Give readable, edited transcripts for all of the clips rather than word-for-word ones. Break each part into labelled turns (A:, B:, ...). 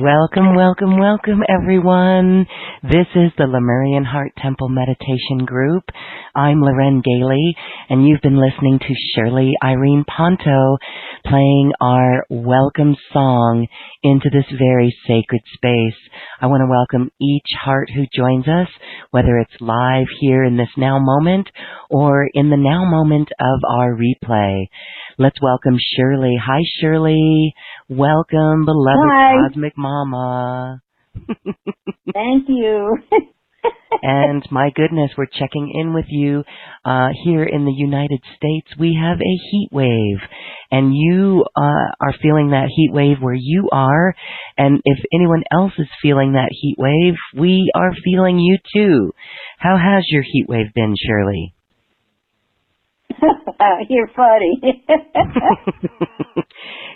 A: Welcome, welcome, welcome, everyone. This is the Lemurian Heart Temple Meditation Group. I'm Loren Gailey, and you've been listening to Shirley, Irene, Ponto playing our welcome song into this very sacred space. I want to welcome each heart who joins us, whether it's live here in this now moment or in the now moment of our replay. Let's welcome Shirley. Hi, Shirley. Welcome, beloved
B: Hi.
A: Cosmic Mama.
B: Thank you.
A: And my goodness, we're checking in with you here in the United States. We have a heat wave, and you are feeling that heat wave where you are. And if anyone else is feeling that heat wave, we are feeling you too. How has your heat wave been, Shirley?
B: You're funny.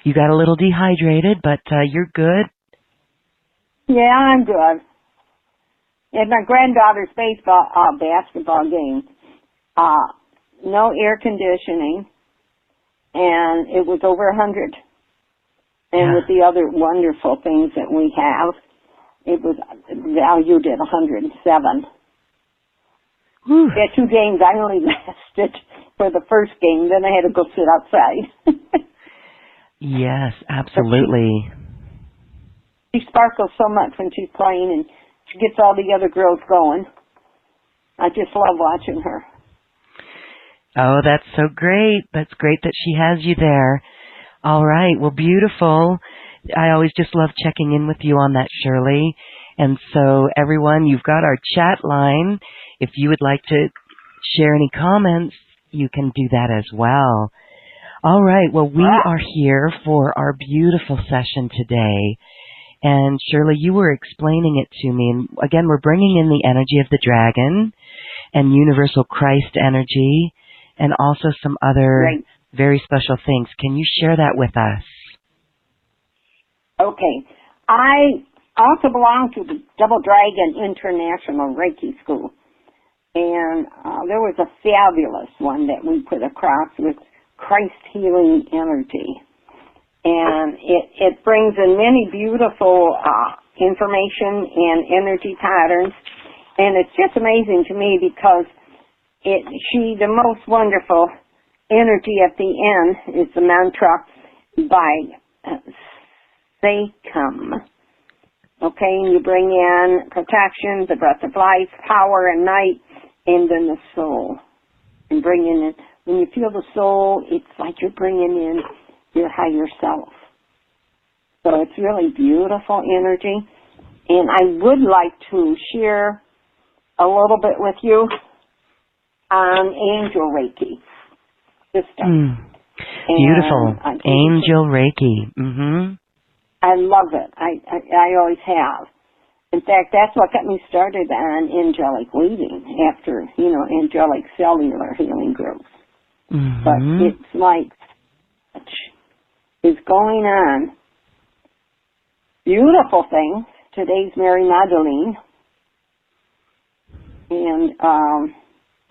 A: You got a little dehydrated, but you're good.
B: Yeah, I'm good. At my granddaughter's basketball game, no air conditioning, and it was over 100. And with the other wonderful things that we have, it was valued at 107.
A: Whew.
B: Yeah, 2 games I only lasted for the first game, then I had to go sit outside.
A: Yes, absolutely.
B: She sparkles so much when she's playing, and she gets all the other girls going. I just love watching her.
A: Oh, that's so great. That's great that she has you there. All right. Well, beautiful. I always just love checking in with you on that, Shirley. And so, everyone, you've got our chat line. If you would like to share any comments, you can do that as well. All right. Well, we are here for our beautiful session today. And Shirley, you were explaining it to me. And again, we're bringing in the energy of the dragon and universal Christ energy and also some other very special things. Can you share that with us?
B: Okay. I also belong to the Double Dragon International Reiki School. And there was a fabulous one that we put across with Christ healing energy. And it brings in many beautiful information and energy patterns. And it's just amazing to me because the most wonderful energy at the end is the mantra by Sekam. Okay, and you bring in protection, the breath of life, power and night, and then the soul. And bringing in, when you feel the soul, it's like you're bringing in your higher self. So it's really beautiful energy. And I would like to share a little bit with you on Angel Reiki system.
A: Beautiful. Angel Reiki. Mm-hmm.
B: I love it. I always have. In fact, that's what got me started on angelic weaving after, angelic cellular healing groups.
A: Mm-hmm.
B: But it's like is going on. Beautiful thing. Today's Mary Magdalene. And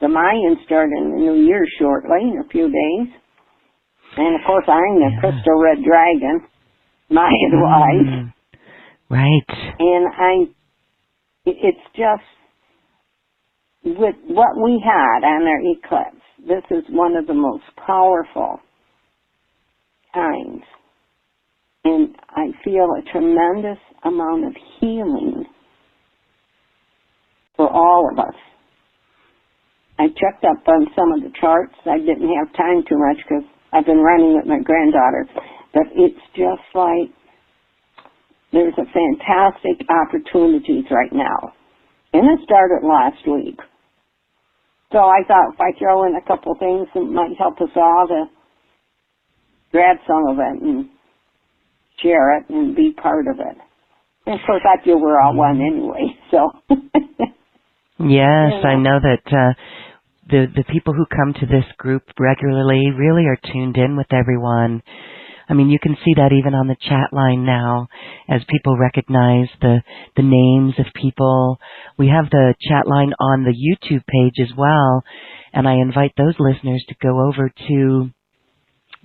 B: the Mayans start in the New Year shortly, in a few days. And, of course, I'm the Crystal Red Dragon, Mayan wise.
A: Right.
B: And it's just, with what we had on our eclipse, this is one of the most powerful times. And I feel a tremendous amount of healing for all of us. I checked up on some of the charts. I didn't have time too much because I've been running with my granddaughter. But it's just like there's a fantastic opportunities right now. And it started last week. So I thought if I throw in a couple things that might help us all to grab some of it and share it and be part of it. And of course, I feel we're all one anyway, so.
A: Yes, I know that the people who come to this group regularly really are tuned in with everyone. I mean, you can see that even on the chat line now as people recognize the names of people. We have the chat line on the YouTube page as well, and I invite those listeners to go over to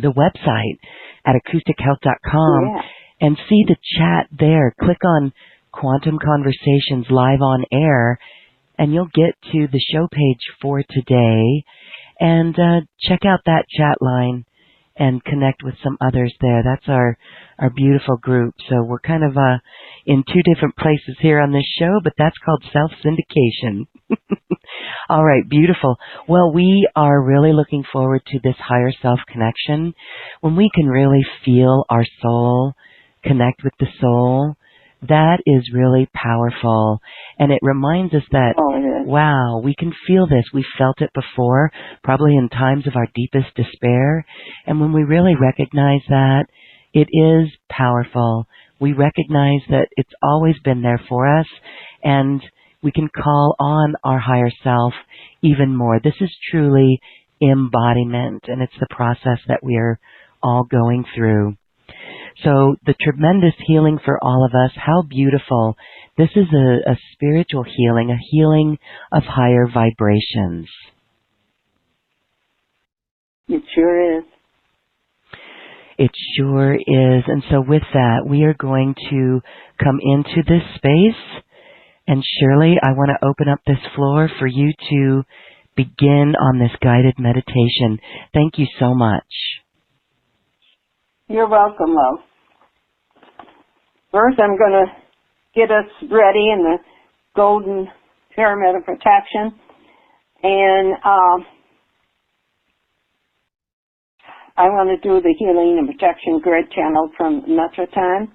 A: the website at acoustichealth.com and see the chat there. Click on Quantum Conversations Live on Air, and you'll get to the show page for today, and check out that chat line and connect with some others there. That's our beautiful group. So we're kind of in two different places here on this show, but that's called self-syndication. All right, beautiful. Well, we are really looking forward to this higher self connection when we can really feel our soul, connect with the soul. That is really powerful, and it reminds us that, wow, we can feel this. We felt it before, probably in times of our deepest despair, and when we really recognize that, it is powerful. We recognize that it's always been there for us, and we can call on our higher self even more. This is truly embodiment, and it's the process that we are all going through. So the tremendous healing for all of us, how beautiful. This is a spiritual healing, a healing of higher vibrations.
B: It sure is.
A: It sure is. And so with that, we are going to come into this space. And Shirley, I want to open up this floor for you to begin on this guided meditation. Thank you so much.
B: You're welcome, love. First, I'm going to get us ready in the golden pyramid of protection. And I want to do the healing and protection grid channel from Metroton.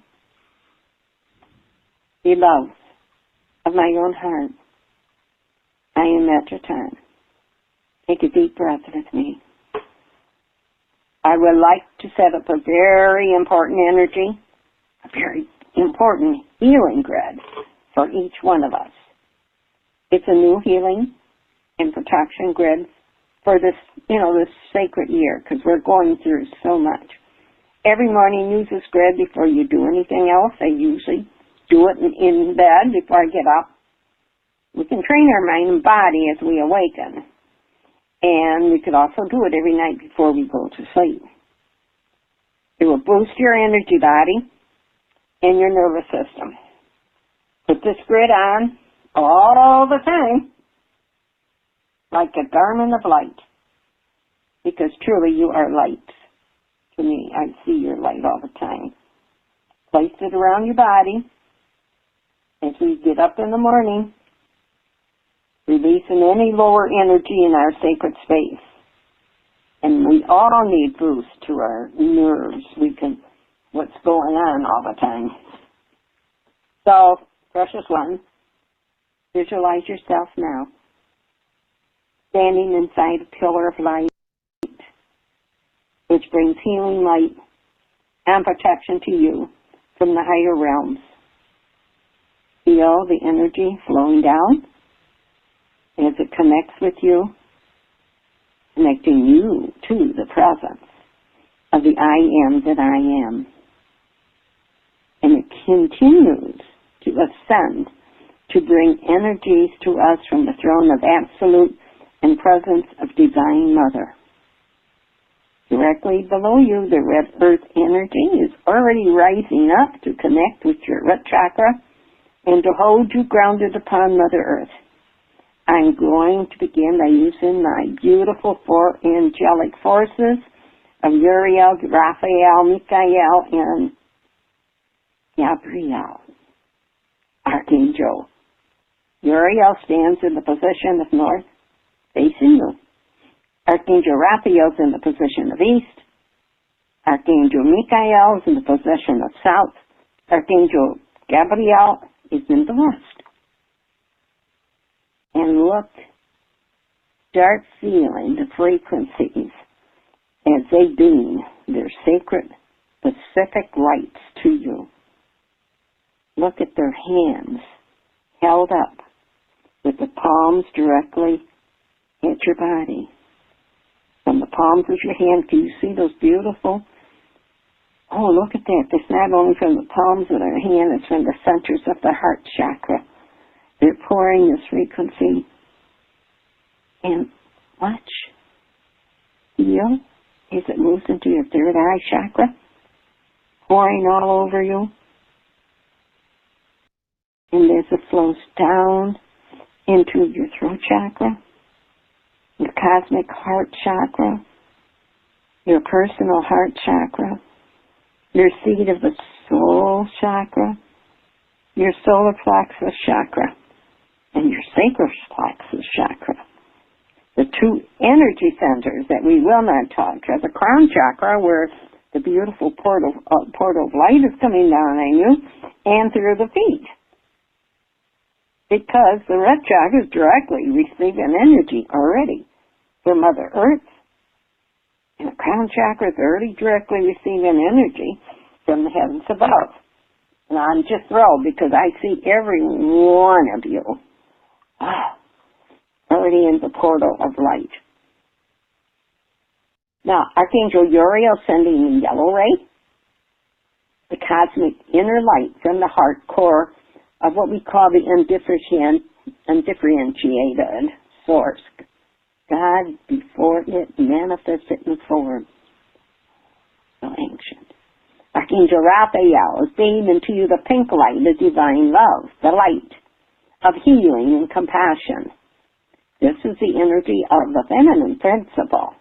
B: Beloved of my own heart, I am Metroton. Take a deep breath with me. I would like to set up a very important energy, a very important healing grid for each one of us. It's a new healing and protection grid for this, this sacred year, because we're going through so much. Every morning use this grid before you do anything else. I usually do it in bed before I get up. We can train our mind and body as we awaken. And we could also do it every night before we go to sleep. It will boost your energy body and your nervous system. Put this grid on all the time, like a garment of light, because truly you are light to me. I see your light all the time. Place it around your body as we get up in the morning, releasing any lower energy in our sacred space. And we all need boost to our nerves. What's going on all the time. So, precious one, visualize yourself now, standing inside a pillar of light, which brings healing light and protection to you from the higher realms. Feel the energy flowing down as it connects with you, connecting you to the presence of the I am that I am. And it continues to ascend to bring energies to us from the throne of absolute and presence of Divine Mother. Directly below you, the red earth energy is already rising up to connect with your root chakra and to hold you grounded upon Mother Earth. I'm going to begin by using my beautiful four angelic forces of Uriel, Raphael, Michael, and Gabriel, Archangel. Uriel stands in the position of north, facing you. Archangel Raphael is in the position of east. Archangel Michael is in the position of south. Archangel Gabriel is in the west. And look, start feeling the frequencies as they beam their sacred specific lights to you. Look at their hands held up with the palms directly at your body. From the palms of your hand, can you see those beautiful? Oh, look at that. It's not only from the palms of their hand, it's from the centers of the heart chakra. They're pouring this frequency. And watch. Feel as it moves into your third eye chakra. pouring all over you. And as it flows down into your throat chakra, your cosmic heart chakra, your personal heart chakra, your seat of the soul chakra, your solar plexus chakra, and your sacral plexus chakra. The two energy centers that we will not touch are the crown chakra, where the beautiful portal of light is coming down on you, and through the feet. Because the root chakra is directly receiving energy already from Mother Earth. And the crown chakra is already directly receiving energy from the heavens above. And I'm just thrilled because I see every one of you already in the portal of light. Now, Archangel Uriel sending the yellow ray, the cosmic inner light from the heart core of what we call the undifferentiated source. God before it manifested in form. So ancient. Archangel Raphael is beaming to you the pink light, the divine love, the light of healing and compassion. This is the energy of the feminine principle.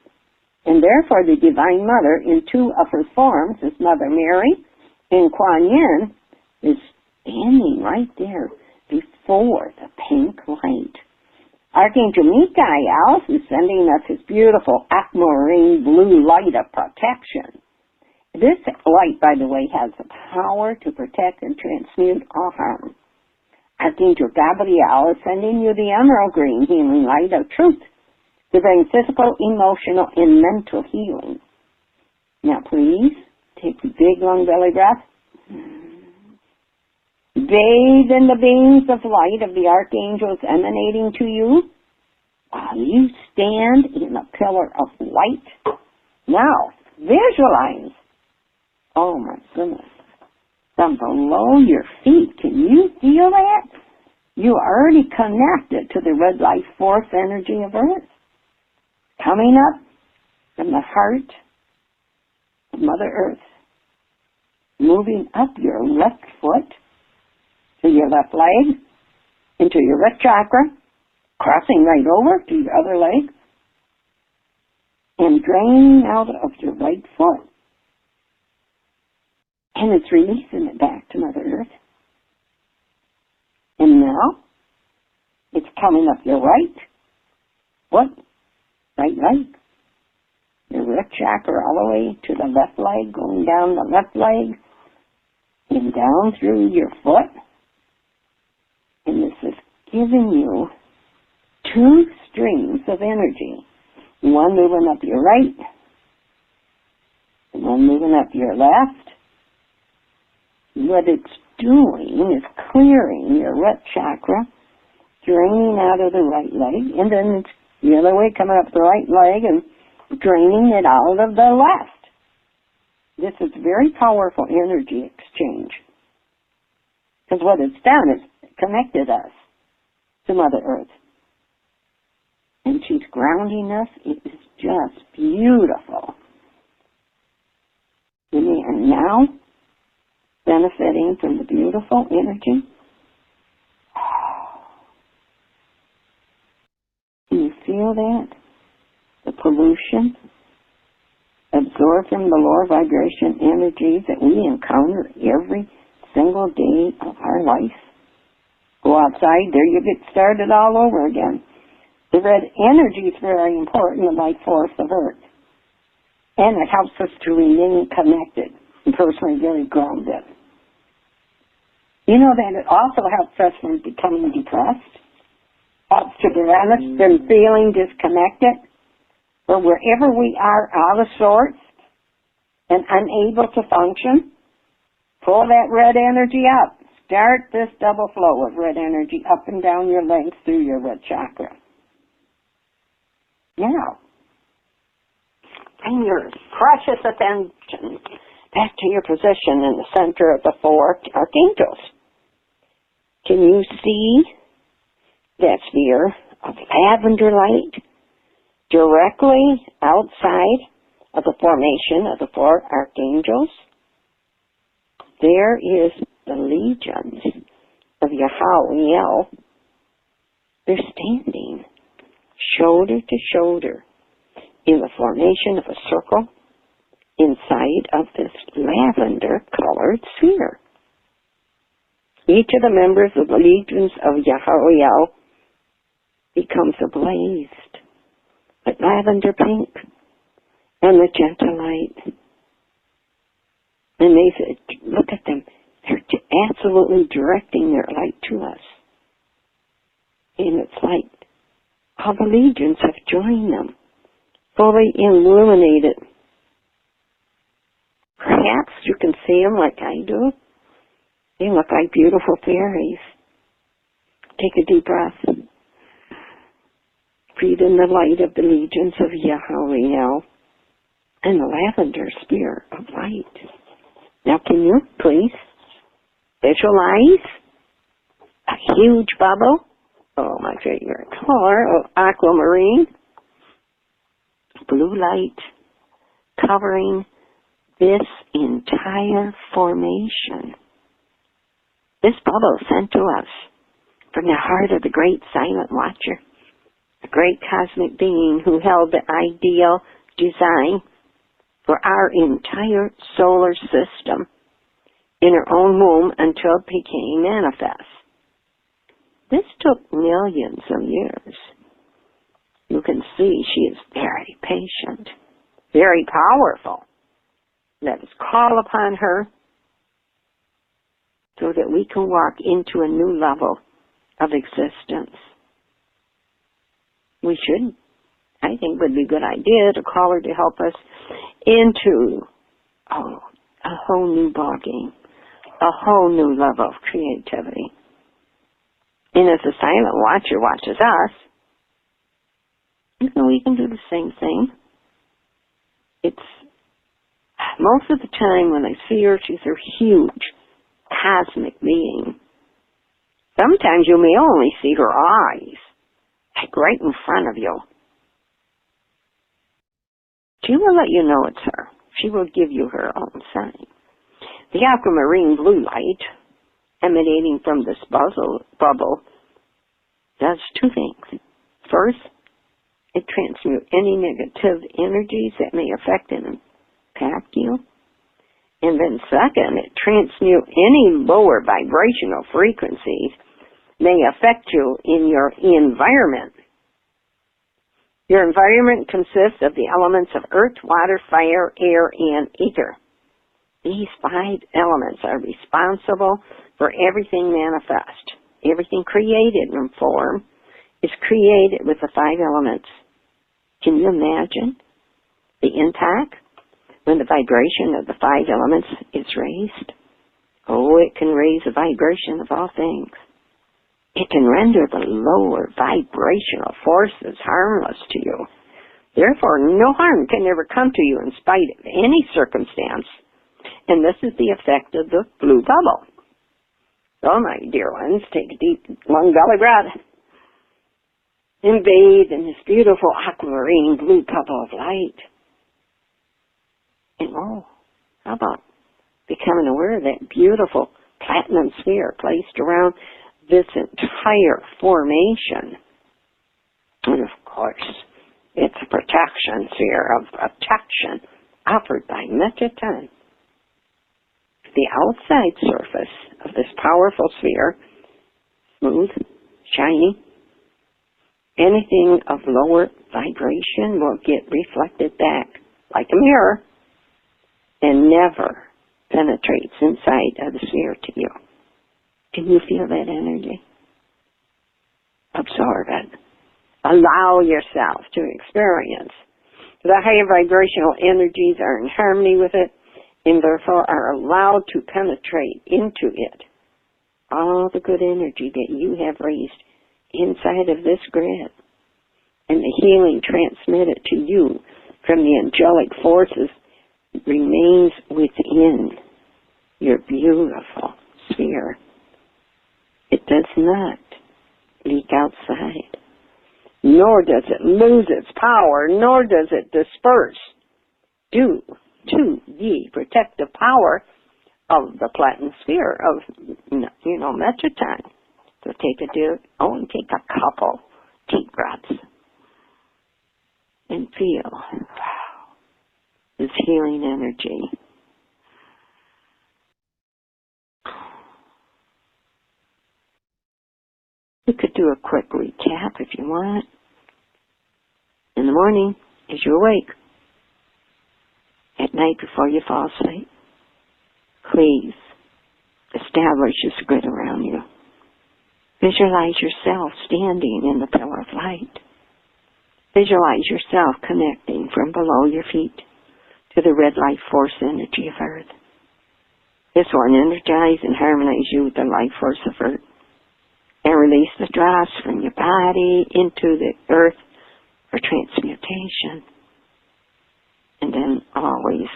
B: And therefore the Divine Mother, in two of her forms, is Mother Mary, and Kuan Yin is standing right there before the pink light. Archangel Michael is sending us his beautiful aquamarine blue light of protection. This light, by the way, has the power to protect and transmute all harm. Archangel Gabriel is sending you the emerald green healing light of truth to bring physical, emotional, and mental healing. Now please, take a big long belly breath. Bathe in the beams of light of the archangels emanating to you while you stand in a pillar of light. Now, visualize. Oh my goodness. From below your feet, can you feel that? You are already connected to the red light force energy of Earth. Coming up from the heart of Mother Earth. Moving up your left foot to your left leg, into your root chakra, crossing right over to your other leg, and draining out of your right foot. And it's releasing it back to Mother Earth. And now, it's coming up your right foot, right leg, your root chakra all the way to the left leg, going down the left leg, and down through your foot. And this is giving you two streams of energy. One moving up your right, and one moving up your left. What it's doing is clearing your root chakra, draining out of the right leg, and then it's the other way, coming up the right leg and draining it out of the left. This is very powerful energy exchange. Because what it's done is connected us to Mother Earth. And she's grounding us. It is just beautiful. And we are now benefiting from the beautiful energy. Can you feel that? The pollution absorbed from the lower vibration energies that we encounter every single day of our life. Go outside, there you get started all over again. The red energy is very important, the life force of Earth. And it helps us to remain connected and personally very grounded. You know that it also helps us from becoming depressed, helps to prevent us from feeling disconnected, or wherever we are out of sorts and unable to function. Pull that red energy up. Start this double flow of red energy up and down your legs through your red chakra. Now, bring your precious attention back to your position in the center of the four archangels. Can you see that sphere of lavender light directly outside of the formation of the four archangels? there is the legions of Yahweh. They're standing shoulder to shoulder in the formation of a circle inside of this lavender-colored sphere. Each of the members of the legions of Yahweh becomes ablazed with lavender pink and the gentle light. And they said, look at them. They're absolutely directing their light to us. And it's like all the legions have joined them, fully illuminated. Perhaps you can see them like I do. They look like beautiful fairies. Take a deep breath. Breathe in the light of the legions of Yahweh and the lavender sphere of light. Now can you please visualize a huge bubble? Oh, my favorite color of aquamarine. Blue light covering this entire formation. This bubble sent to us from the heart of the great silent watcher, the great cosmic being who held the ideal design for our entire solar system in her own womb until it became manifest. This took millions of years. You can see she is very patient, very powerful. Let us call upon her so that we can walk into a new level of existence. We should, I think, would be a good idea to call her to help us into a whole new ballgame, a whole new level of creativity. And as the silent watcher watches us, we can do the same thing. It's most of the time when I see her, she's a huge cosmic being. Sometimes you may only see her eyes, like right in front of you. She will let you know it's her. She will give you her own sign. The aquamarine blue light emanating from this bubble does two things. First, it transmutes any negative energies that may affect and impact you. And then second, it transmutes any lower vibrational frequencies may affect you in your environment. Your environment consists of the elements of earth, water, fire, air, and ether. These 5 elements are responsible for everything manifest. Everything created in form is created with the 5 elements. Can you imagine the impact when the vibration of the 5 elements is raised? Oh, it can raise the vibration of all things. It can render the lower vibrational forces harmless to you. Therefore, no harm can ever come to you in spite of any circumstance. And this is the effect of the blue bubble. So, my dear ones, take a deep, long belly breath and bathe in this beautiful aquamarine blue bubble of light. And how about becoming aware of that beautiful platinum sphere placed around this entire formation? And of course, it's a protection sphere of protection offered by Metatron. The outside surface of this powerful sphere, smooth, shiny. Anything of lower vibration will get reflected back like a mirror and never penetrates inside of the sphere to you. Can you feel that energy? Absorb it. Allow yourself to experience. The higher vibrational energies are in harmony with it and therefore are allowed to penetrate into it. All the good energy that you have raised inside of this grid and the healing transmitted to you from the angelic forces remains within your beautiful sphere. It does not leak outside, nor does it lose its power, nor does it disperse due to the protective power of the platinum sphere of, Metatron. So only take a couple deep breaths and feel this healing energy. You could do a quick recap if you want. In the morning, as you awake. At night before you fall asleep. Please establish this grid around you. Visualize yourself standing in the pillar of light. Visualize yourself connecting from below your feet to the red light force energy of Earth. This will energize and harmonize you with the light force of Earth and release the dross from your body into the Earth for transmutation. And then always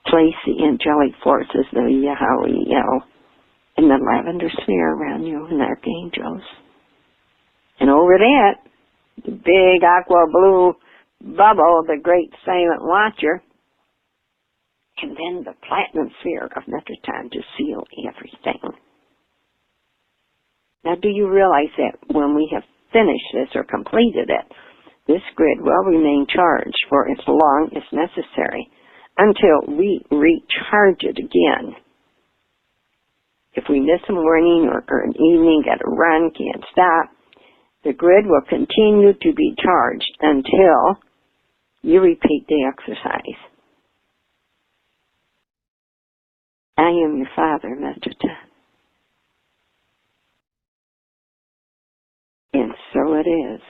B: place the angelic forces, the Yahweh, in the lavender sphere around you and archangels. And over that, the big aqua blue bubble, the great silent watcher, and then the platinum sphere of Metatron to seal everything. Now, do you realize that when we have finished this or completed it, this grid will remain charged for as long as necessary until we recharge it again. If we miss a morning or an evening, got to run, can't stop, the grid will continue to be charged until you repeat the exercise. I am your Father, Metatron. And so it is.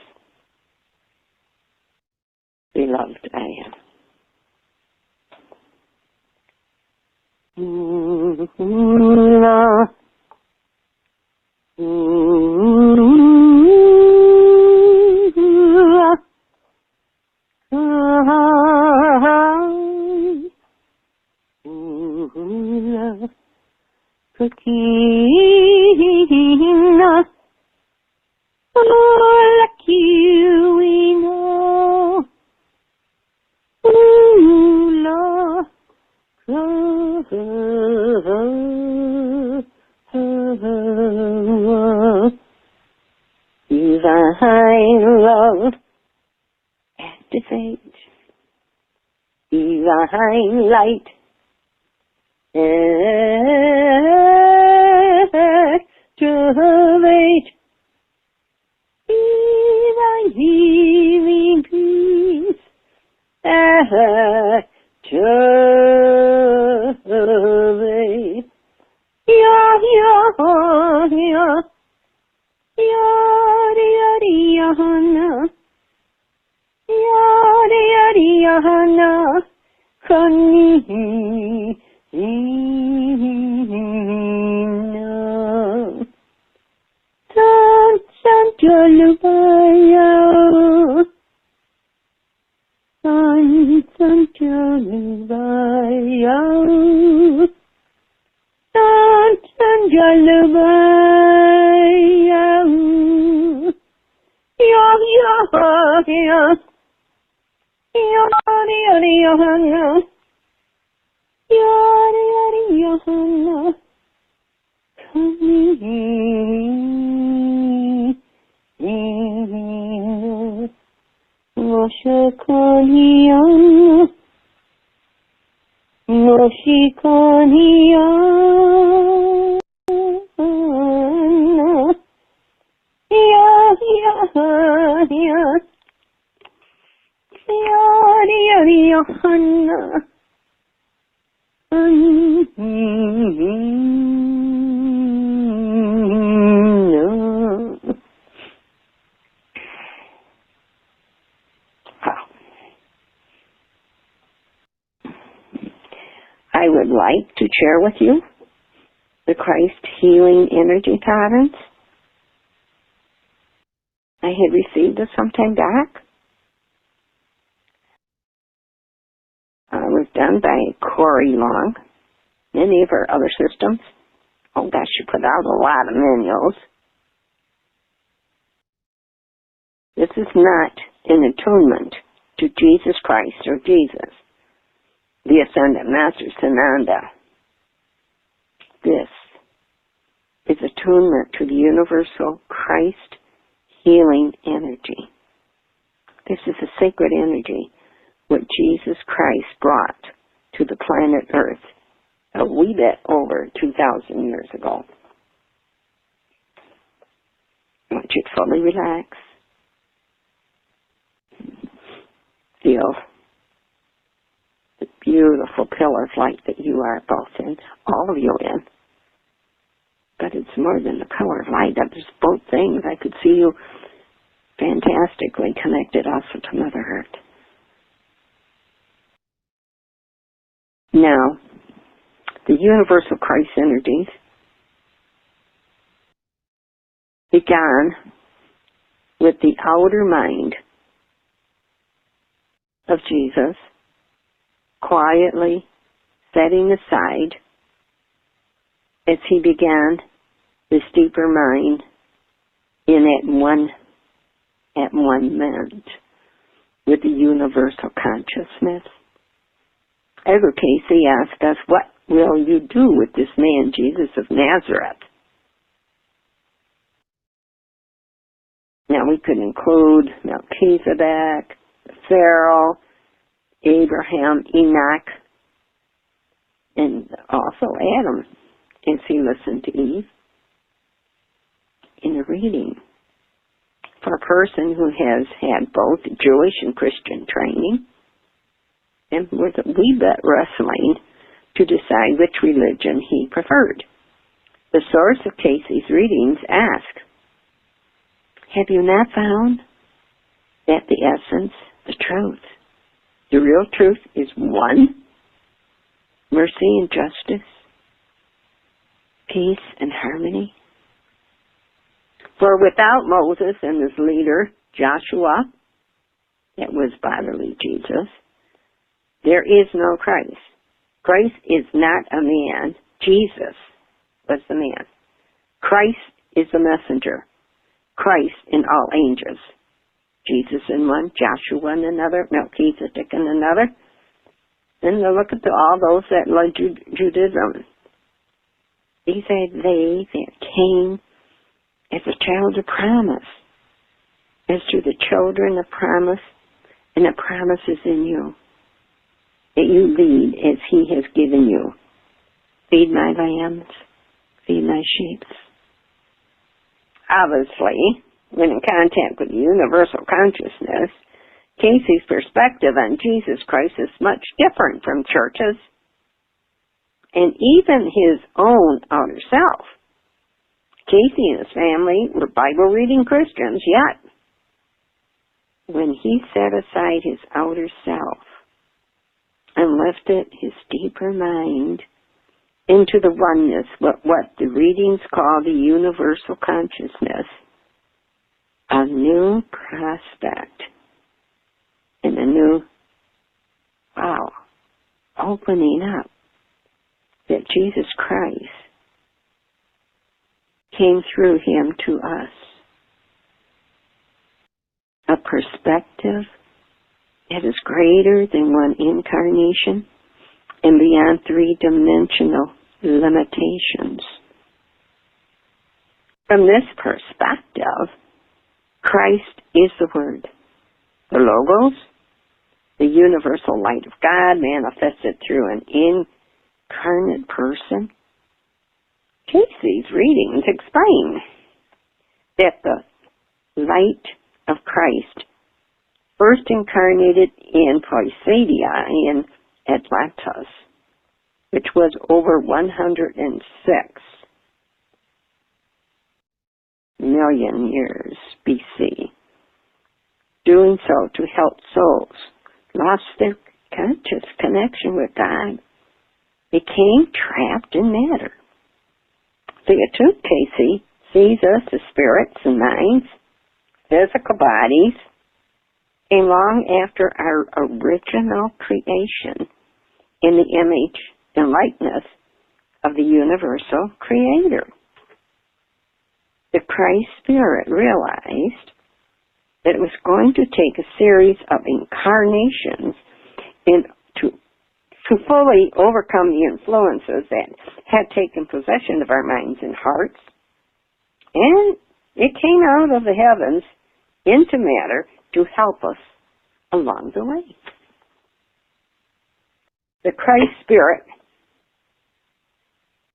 B: Beloved, I am. Divine love, activate. Divine light, activate. Divine healing peace, activate. Yeah, yeah, yeah. Yari yari yahana, yari yari yahana, kani na. San san jalubaya, san san jalubaya, san san jalubaya. I would like to share with you the Christ Healing Energy Patterns. I had received this sometime back. It was done by Corey Long. Many of her other systems. Oh gosh, she put out a lot of manuals. This is not an attunement to Jesus Christ or Jesus, the Ascended Master Sananda. this is attunement to the universal Christ healing energy. This is a sacred energy, what Jesus Christ brought to the planet Earth a wee bit over 2,000 years ago. I want you to fully relax. Feel the beautiful pillar of light that you are both in, all of you in. But it's more than the pillar of light. There's both things. I could see you fantastically connected also to Mother Earth. Now, the universal Christ energies began with the outer mind of Jesus quietly setting aside as he began this deeper mind in at one moment with the universal consciousness. Edgar Casey asked us, what will you do with this man, Jesus of Nazareth? Now we could include Melchizedek, Pharaoh, Abraham, Enoch, and also Adam, as he listened to Eve in the reading. For a person who has had both Jewish and Christian training, and was a wee bit wrestling to decide which religion he preferred. The source of Casey's readings ask, have you not found that the essence, the truth, the real truth is one? Mercy and justice, peace and harmony? For without Moses and his leader, Joshua, that was bodily Jesus, there is no Christ. Christ is not a man. Jesus was the man. Christ is the messenger. Christ in all angels. Jesus in one, Joshua in another, Melchizedek in another. Then look at all those that led Judaism. These are they that came as a child of promise. As to the children of promise, and the promise is in you. That you lead as he has given you. Feed my lambs, feed my sheep. Obviously, when in contact with the universal consciousness, Casey's perspective on Jesus Christ is much different from churches and even his own outer self. Casey and his family were Bible-reading Christians, yet when he set aside his outer self and lifted his deeper mind into the oneness, what the readings call the universal consciousness, a new prospect and a new, opening up that Jesus Christ came through him to us. A perspective that is greater than one incarnation and beyond three-dimensional limitations. From this perspective, Christ is the Word, the Logos, the universal light of God manifested through an incarnate person. Casey's readings explain that the light of Christ first incarnated in Poisedia in Atlantis, which was over 106 million years BC, doing so to help souls lost their conscious connection with God, became trapped in matter. The attuned Casey sees us as spirits and minds, physical bodies, and long after our original creation in the image and likeness of the universal Creator. The Christ Spirit realized that it was going to take a series of incarnations to fully overcome the influences that had taken possession of our minds and hearts, and it came out of the heavens into matter to help us along the way. The Christ Spirit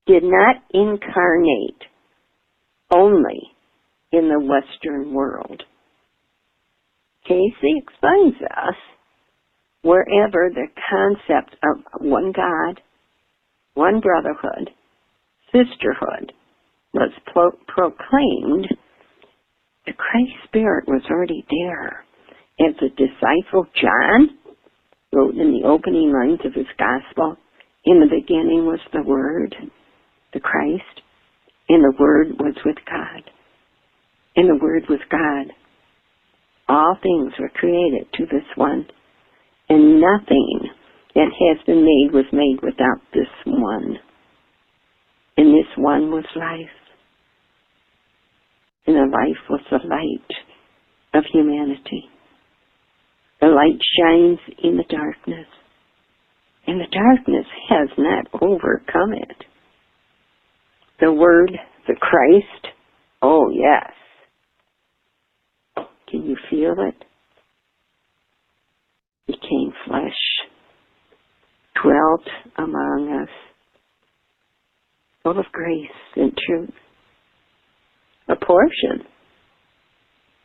B: did not incarnate only in the Western world. Casey explains us wherever the concept of one God, one brotherhood, sisterhood was proclaimed, the Christ Spirit was already there. As the disciple John wrote in the opening lines of his gospel, in the beginning was the Word, the Christ, and the Word was with God. And the Word was God. All things were created to this one, and nothing that has been made was made without this one. And this one was life. And the life was the light of humanity. The light shines in the darkness, and the darkness has not overcome it. The Word, the Christ, oh yes. Can you feel it? Became flesh, dwelt among us, full of grace and truth. A portion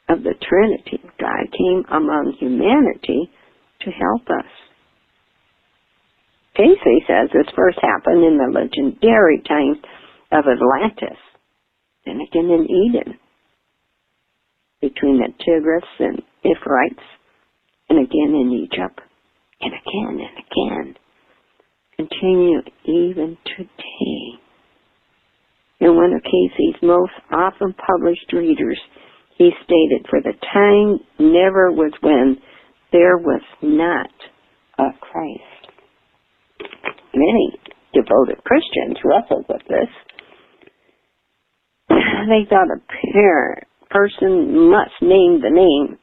B: of the Trinity of God came among humanity to help us. Casey says this first happened in the legendary times of Atlantis, and again in Eden, between the Tigris and Euphrates, and again in Egypt, and again, continue even today. In one of Casey's most often published readers, he stated, "For the time never was when there was not a Christ." Many devoted Christians wrestled with this. They thought a person must name the name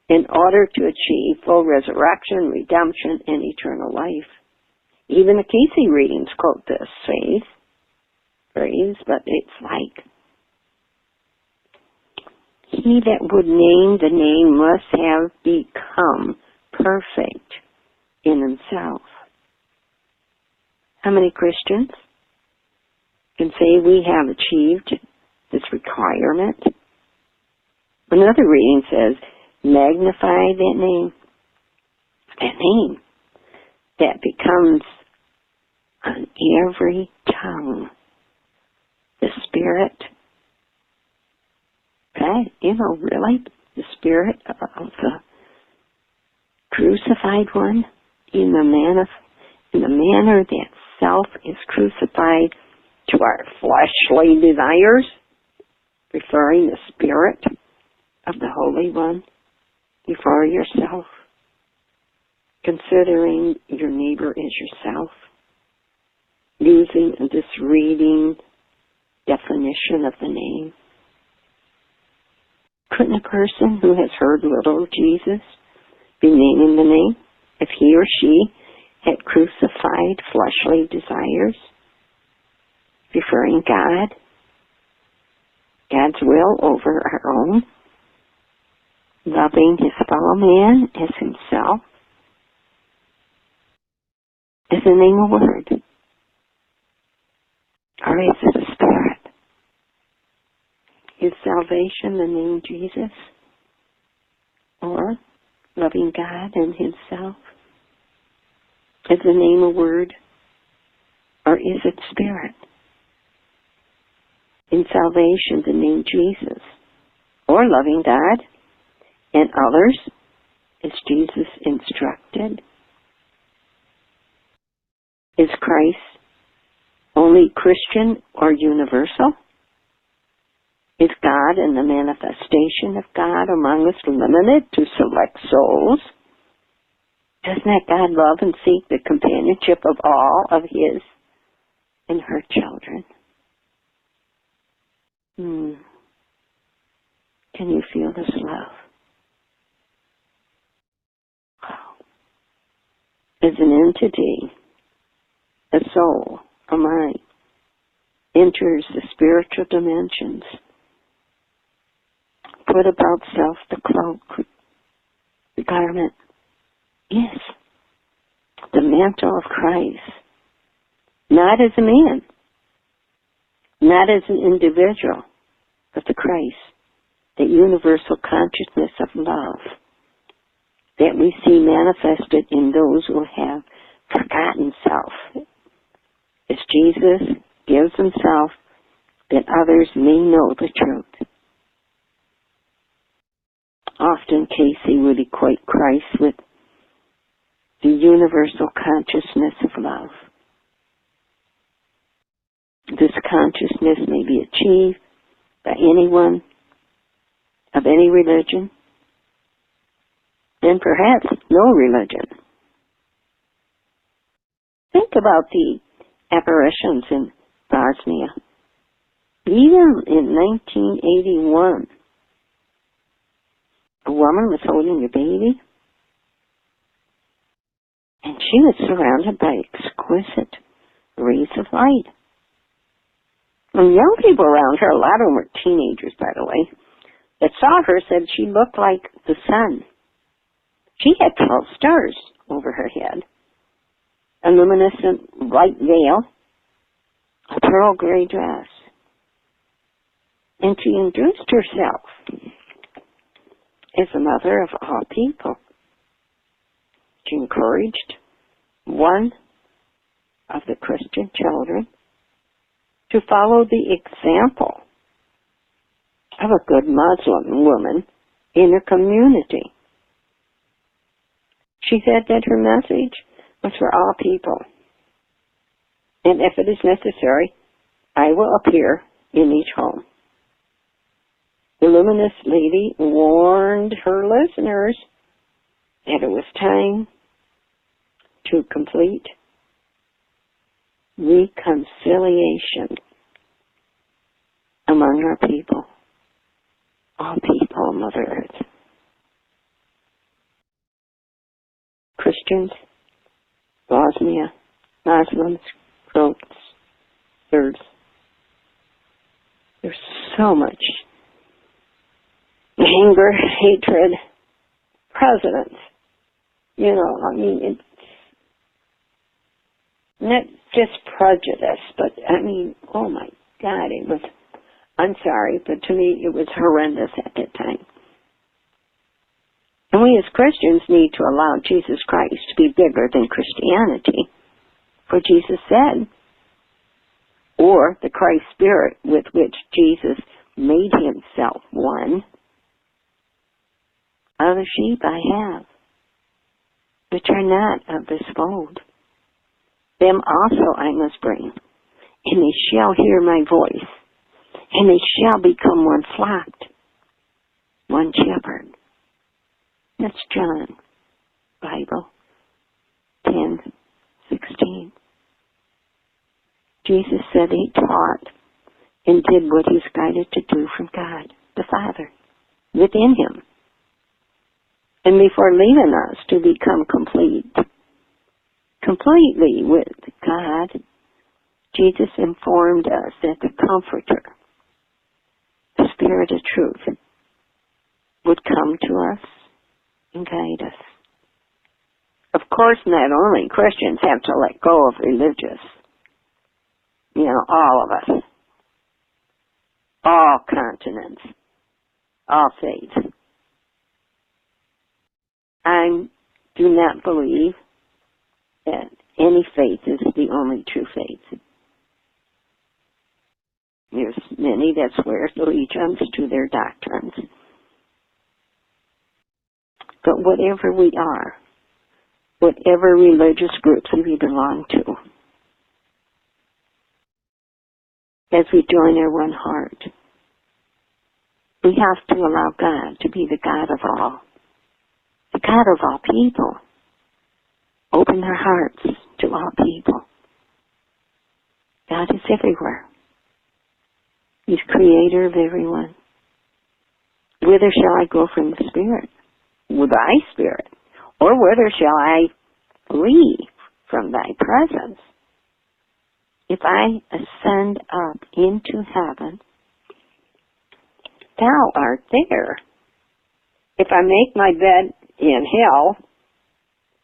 B: in order to achieve full resurrection, redemption, and eternal life. Even the Casey readings quote this phrase, but it's like, he that would name the name must have become perfect in himself. How many Christians can say we have achieved this requirement? Another reading says, magnify that name that becomes on every tongue. The Spirit, okay, really, the Spirit of the crucified one, in the manner that self is crucified to our fleshly desires, referring the Spirit of the Holy One before yourself, considering your neighbor as yourself, using this reading definition of the name. Couldn't a person who has heard little of Jesus be naming the name if he or she had crucified fleshly desires, preferring God's will over our own, loving his fellow man as himself? Is the name a word? Or is it a spirit? Is salvation the name Jesus? Or loving God and himself? Is the name a word? Or is it spirit? In salvation, the name Jesus, or loving God and others, as Jesus instructed? Is Christ only Christian or universal? Is God and the manifestation of God among us limited to select souls? Does not God love and seek the companionship of all of his and her children? Can you feel this love? Wow. As an entity, a soul, a mind, enters the spiritual dimensions. Put about self the cloak, the garment. Yes, the mantle of Christ. Not as a man, not as an individual, but the Christ, the universal consciousness of love that we see manifested in those who have forgotten self. As Jesus gives himself that others may know the truth. Often Casey would equate Christ with the universal consciousness of love. This consciousness may be achieved by anyone of any religion, and perhaps no religion. Think about the apparitions in Bosnia. Even in 1981, a woman was holding a baby, and she was surrounded by exquisite rays of light. And young people around her, a lot of them were teenagers, by the way, that saw her said she looked like the sun. She had 12 stars over her head, a luminescent white veil, a pearl gray dress. And she introduced herself as the mother of all people. She encouraged one of the Christian children to follow the example of a good Muslim woman in her community. She said that her message was for all people. And if it is necessary, I will appear in each home. The luminous lady warned her listeners that it was time to complete reconciliation among our people, all people on Mother Earth. Christians, Bosnia, Muslims, Croats, Serbs. There's so much anger, hatred, presidents. You know, I mean, it's not just prejudice, but I mean, oh my God, it was, I'm sorry, but to me it was horrendous at that time. And we as Christians need to allow Jesus Christ to be bigger than Christianity. For Jesus said, or the Christ Spirit with which Jesus made himself one, other sheep I have, which are not of this fold. Them also I must bring, and they shall hear my voice, and they shall become one flock, one shepherd. That's John, Bible, 10:16. Jesus said he taught and did what he's guided to do from God, the Father, within him. And before leaving us to become completely with God, Jesus informed us that the Comforter, the Spirit of Truth, would come to us and guide us. Of course, not only Christians have to let go of religious, all of us, all continents, all faiths. I do not believe that any faith is the only true faith. There's many that swear allegiance to their doctrines. But whatever we are, whatever religious groups we belong to, as we join our one heart, we have to allow God to be the God of all, the God of all people. Open their hearts to all people. God is everywhere. He's creator of everyone. Whither shall I go from the Spirit? With thy Spirit. Or whither shall I flee from thy presence? if I ascend up into heaven, thou art there. If I make my bed in hell,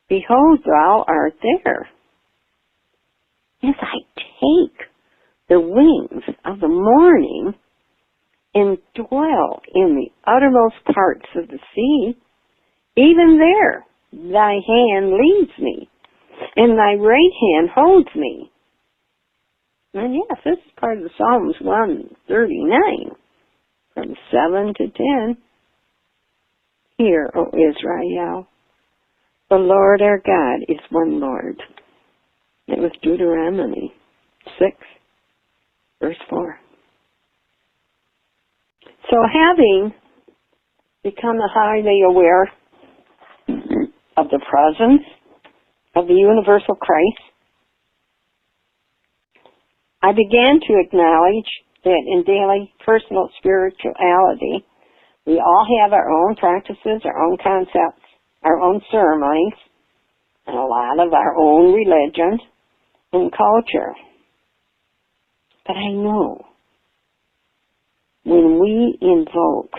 B: behold, thou art there. As I take the wings of the morning and dwell in the uttermost parts of the sea, even there thy hand leads me, and thy right hand holds me. And yes, this is part of the Psalms 139, from 7 to 10. Hear, O Israel, the Lord our God is one Lord. It was Deuteronomy 6, verse 4. So having become highly aware of the presence of the universal Christ, I began to acknowledge that in daily personal spirituality, we all have our own practices, our own concepts, our own ceremonies, and a lot of our own religions and culture. But I know when we invoke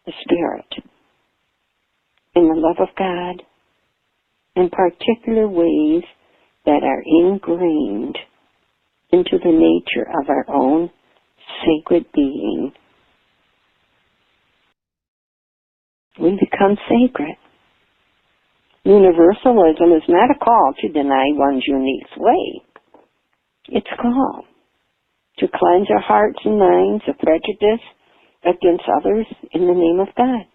B: the Spirit in the love of God in particular ways that are ingrained into the nature of our own sacred being, we become sacred. Universalism is not a call to deny one's unique way. It's a call to cleanse our hearts and minds of prejudice against others in the name of God.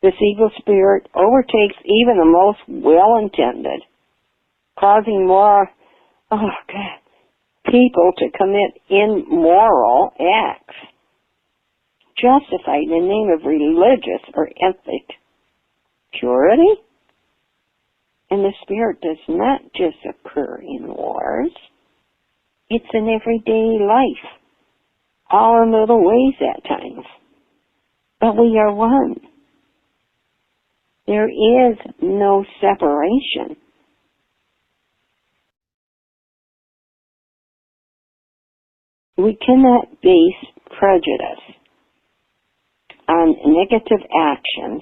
B: This evil spirit overtakes even the most well-intended, causing more, people to commit immoral acts, justified in the name of religious or ethnic purity. And the spirit does not just occur in wars. It's in everyday life, all in little ways at times. But we are one. There is no separation. We cannot base prejudice on negative actions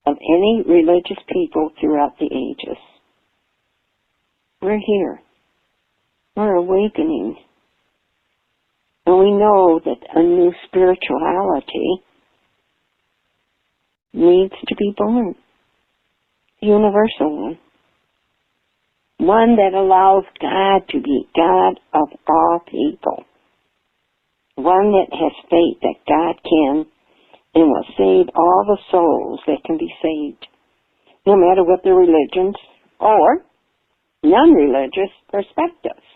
B: of any religious people throughout the ages. We're here. We're awakening. And we know that a new spirituality needs to be born. Universal one. One that allows God to be God of all people. One that has faith that God can and will save all the souls that can be saved, no matter what their religions or non-religious perspectives.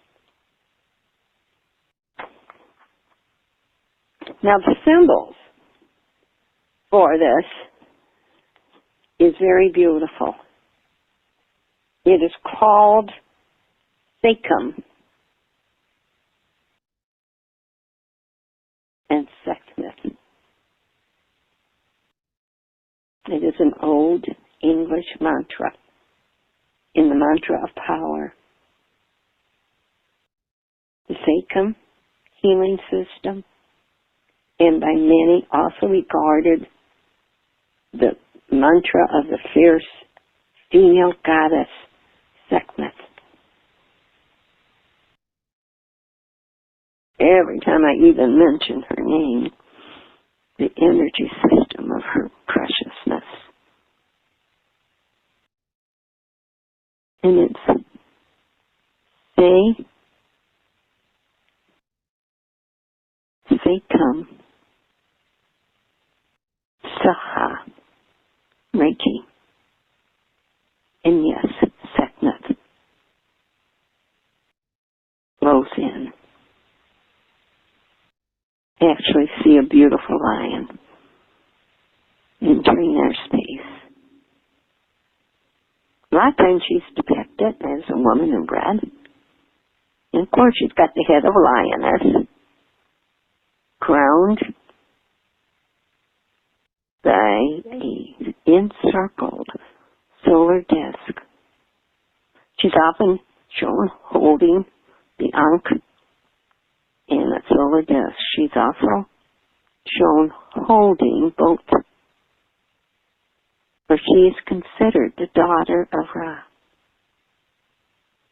B: Now the symbols for this is very beautiful. It is called Sekhum and Sekhmet. It is an old English mantra in the mantra of power. The Sekhum healing system, and by many also regarded the mantra of the fierce female goddess Sekhmet. Every time I even mention her name, the energy system of her preciousness. And it's Sekhum, Saha, Reiki, and yes, Sekhmet flows in. I actually see a beautiful lion entering our space. A lot of times she's depicted as a woman in red. And of course she's got the head of a lioness, crowned by a encircled solar disk She's often shown holding the Ankh and its solar disk. She's also shown holding both, for she is considered the daughter of Ra.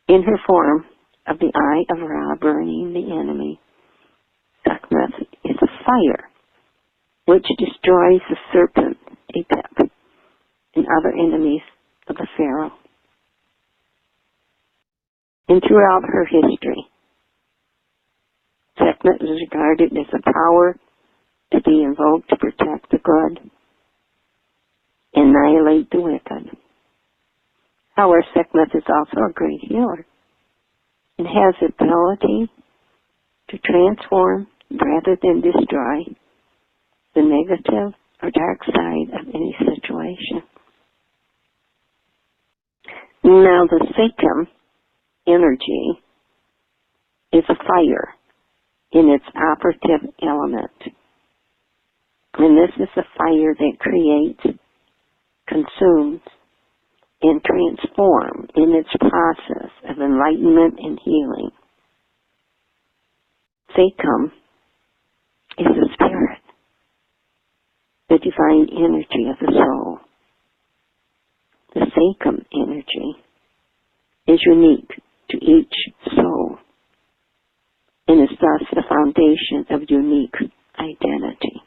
B: In her form of the Eye of Ra burning the enemy, Sekhmet is a fire which destroys the serpent, Apep, and other enemies of the Pharaoh. And throughout her history, Sekhmet is regarded as a power to be invoked to protect the good, annihilate the wicked. However, Sekhmet is also a great healer and has the ability to transform rather than destroy the negative or dark side of any situation. Now, the Sekhem energy is a fire in its operative element. And this is a fire that creates, consumes, and transforms in its process of enlightenment and healing. Sekhem is the spirit, the divine energy of the soul. The Sekhem energy is unique to each soul and is thus the foundation of unique identity.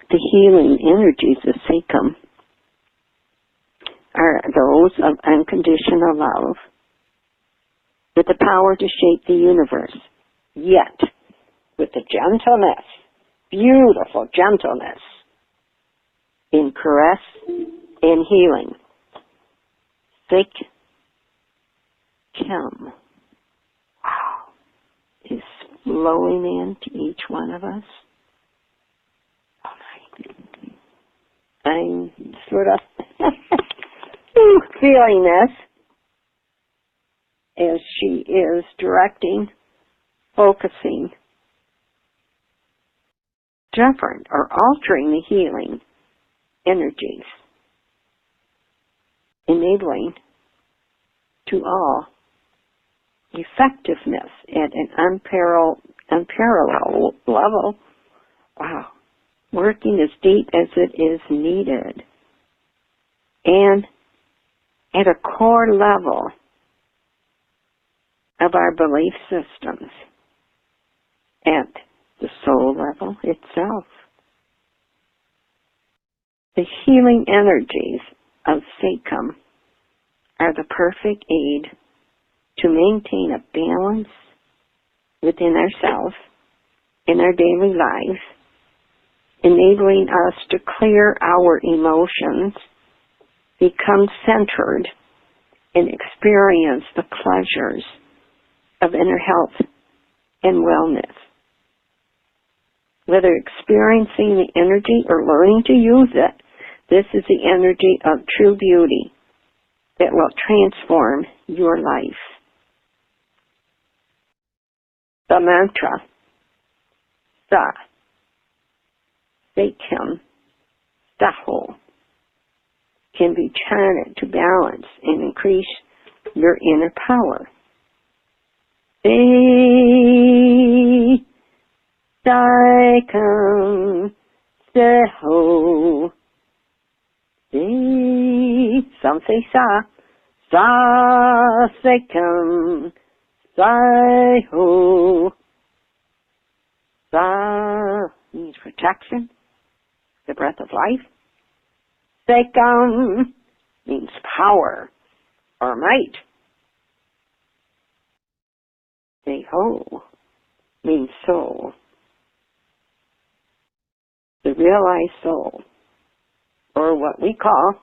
B: The healing energies of Sekhem are those of unconditional love with the power to shape the universe, yet with the gentleness, beautiful gentleness in caress and healing. Sekhem, wow, is flowing into each one of us. I'm sort of feeling this as she is directing, focusing, different or altering the healing energies, enabling to all effectiveness at an unparalleled level. Wow. Working as deep as it is needed. And at a core level of our belief systems, at the soul level itself. The healing energies of Sekhem are the perfect aid to maintain a balance within ourselves in our daily lives, enabling us to clear our emotions, become centered, and experience the pleasures of inner health and wellness. Whether experiencing the energy or learning to use it, this is the energy of true beauty that will transform your life. The mantra, Sa, Sekhem, Saho, can be chanted to balance and increase your inner power. Sekhem, Saho, some say Sa, Sa, Sekhem, Saho. Sa means protection, the breath of life. Sekhem means power or might. Saho means soul, the realized soul, or what we call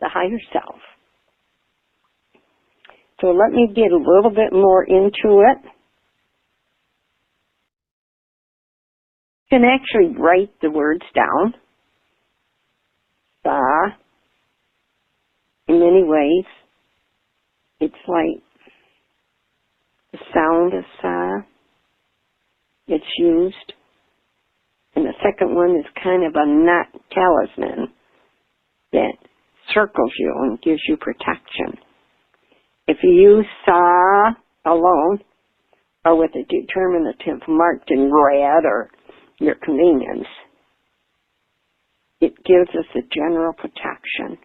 B: the higher self. So let me get a little bit more into it. You can actually write the words down. Sa, in many ways, it's like the sound of Sa. It's used. And the second one is kind of a not talisman that circles you and gives you protection. If you use Sa alone, or with a determinative marked in red or your convenience, it gives us a general protection,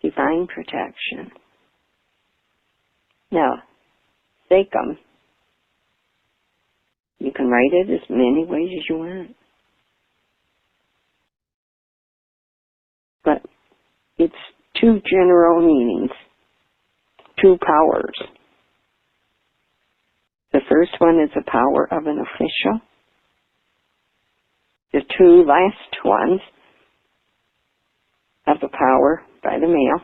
B: divine protection. Now, Sekum, you can write it as many ways as you want. But it's two general meanings, two powers. The first one is the power of an official. The two last ones have the power by the male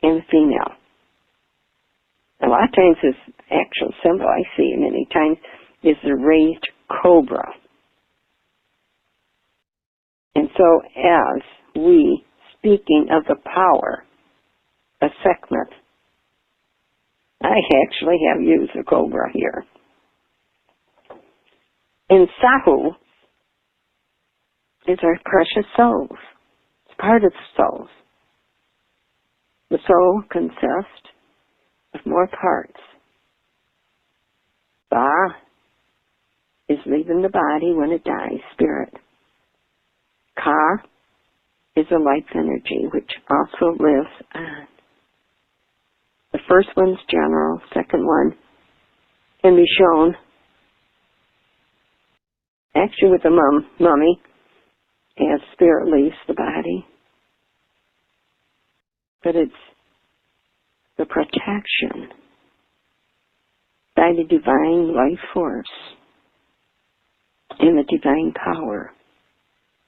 B: and the female. A lot of times this actual symbol I see many times is the raised cobra. And so as we, speaking of the power of Sekhmet, I actually have used the cobra here. And Sahu is our precious souls. It's part of the souls. The soul consists of more parts. Ba is leaving the body when it dies, spirit. Ka is a life energy which also lives on. The first one's general, second one can be shown actually with the mummy as spirit leaves the body. But it's the protection by the divine life force and the divine power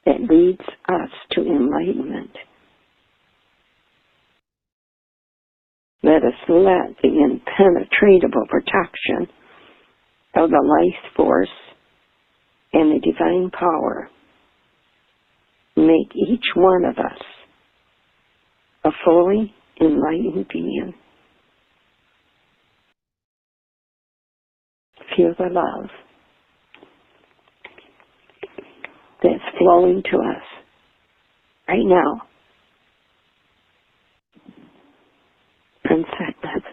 B: that leads us to enlightenment. Let us let the impenetrable protection of the life force and the divine power make each one of us a fully enlightened being. Feel the love that's flowing to us right now from Sekhmet.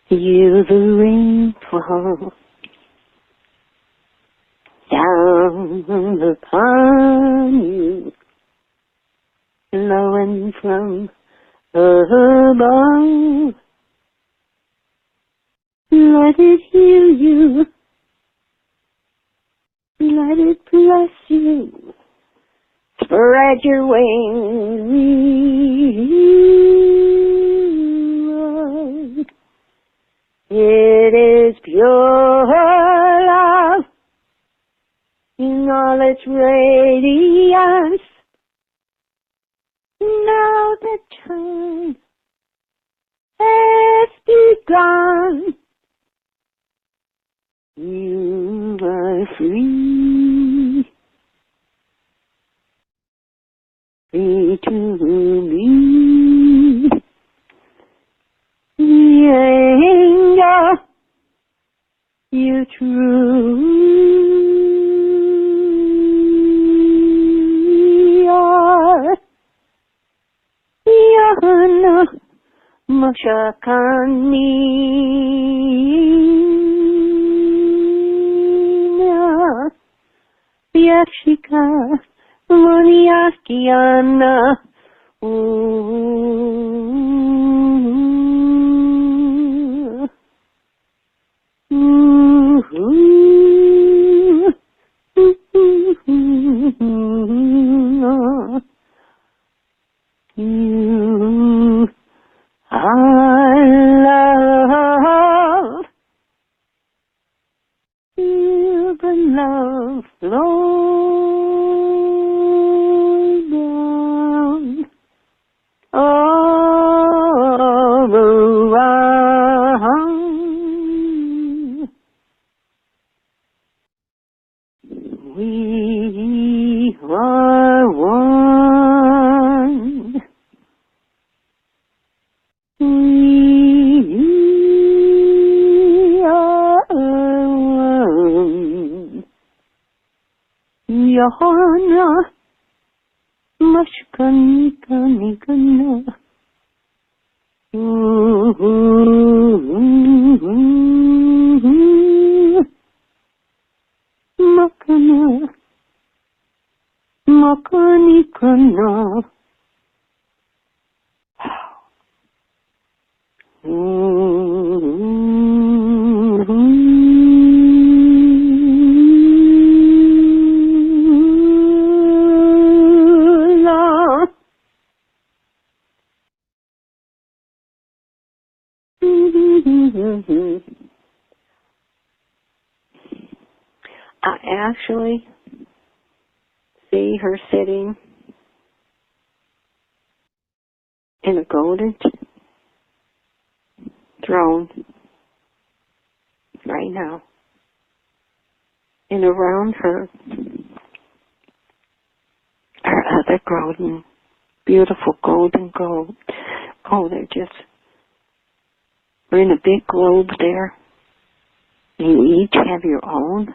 B: You the rainfall down upon you, flowing from above. Let it heal you. Let it bless you. Spread your wings. It is pure love in all its radiance. Now the time has begun. You are free, free to be the angel you truly are. Yana Mashakani Yashika Maniakiana. You are love. Feel the love flow down all around. We are one. We Mashkanikana. Makana. Makanikana. I actually see her sitting in a golden throne right now. And around her are other golden, beautiful golden gold. Oh, we're in a big globe there. And you each have your own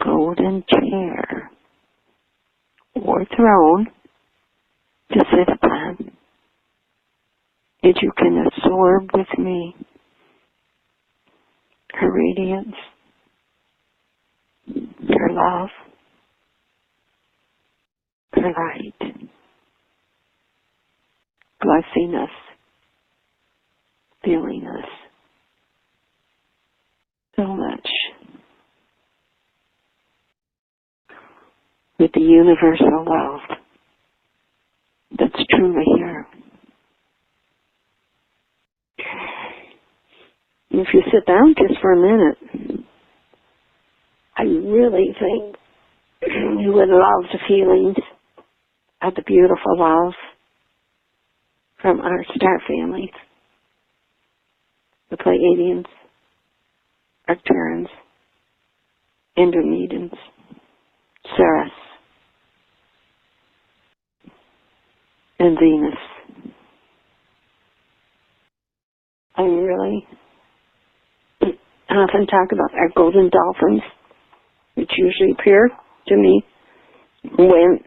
B: golden chair or throne to sit upon. That you can absorb with me her radiance, her love, her light, blessing us, filling us so much with the universal love that's truly here. And if you sit down just for a minute, I really think you would love the feelings of the beautiful love from our star families, the Pleiadians, Arcturans, Andromedans, Ceres, and Venus. I really often talk about our golden dolphins, which usually appear to me when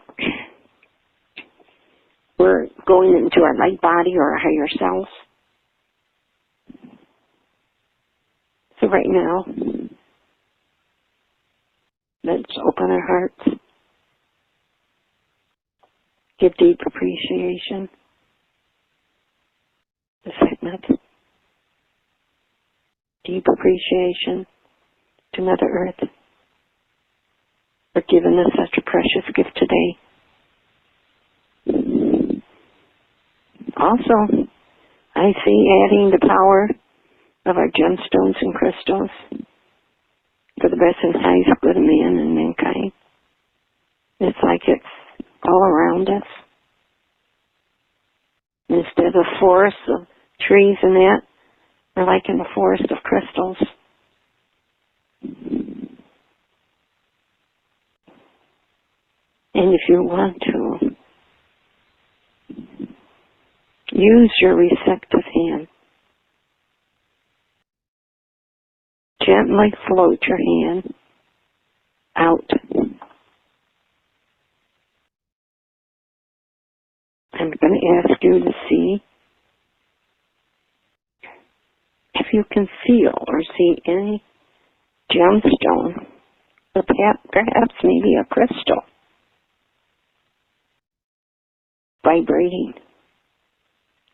B: we're going into our light body or our higher selves. So right now, let's open our hearts, give deep appreciation to Signet, deep appreciation to Mother Earth for giving us such a precious gift today. Also, I see adding the power of our gemstones and crystals for the best and highest good of man and mankind. It's like it's all around us. Instead of forests of trees and that, we're like in a forest of crystals. And if you want to, use your receptive hand. Gently float your hand out. I'm going to ask you to see if you can feel or see any gemstone, or perhaps maybe a crystal, vibrating,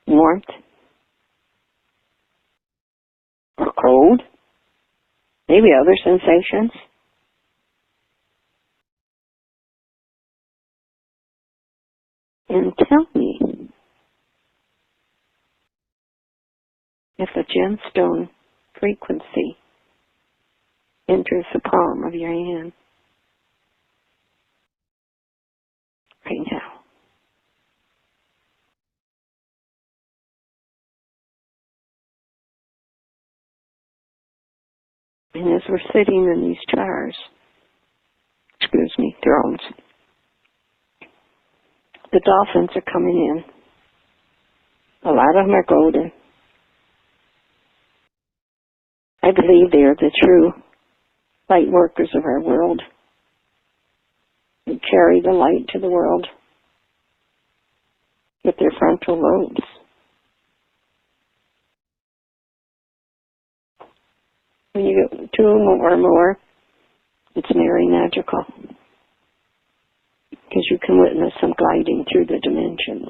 B: warmth, or cold, maybe other sensations. And tell me if the gemstone frequency enters the palm of your hand right now. And as we're sitting in these chairs, thrones, the dolphins are coming in. A lot of them are golden. I believe they are the true light workers of our world. who carry the light to the world with their frontal lobes. When you get two or more, it's very magical, because you can witness them gliding through the dimensions.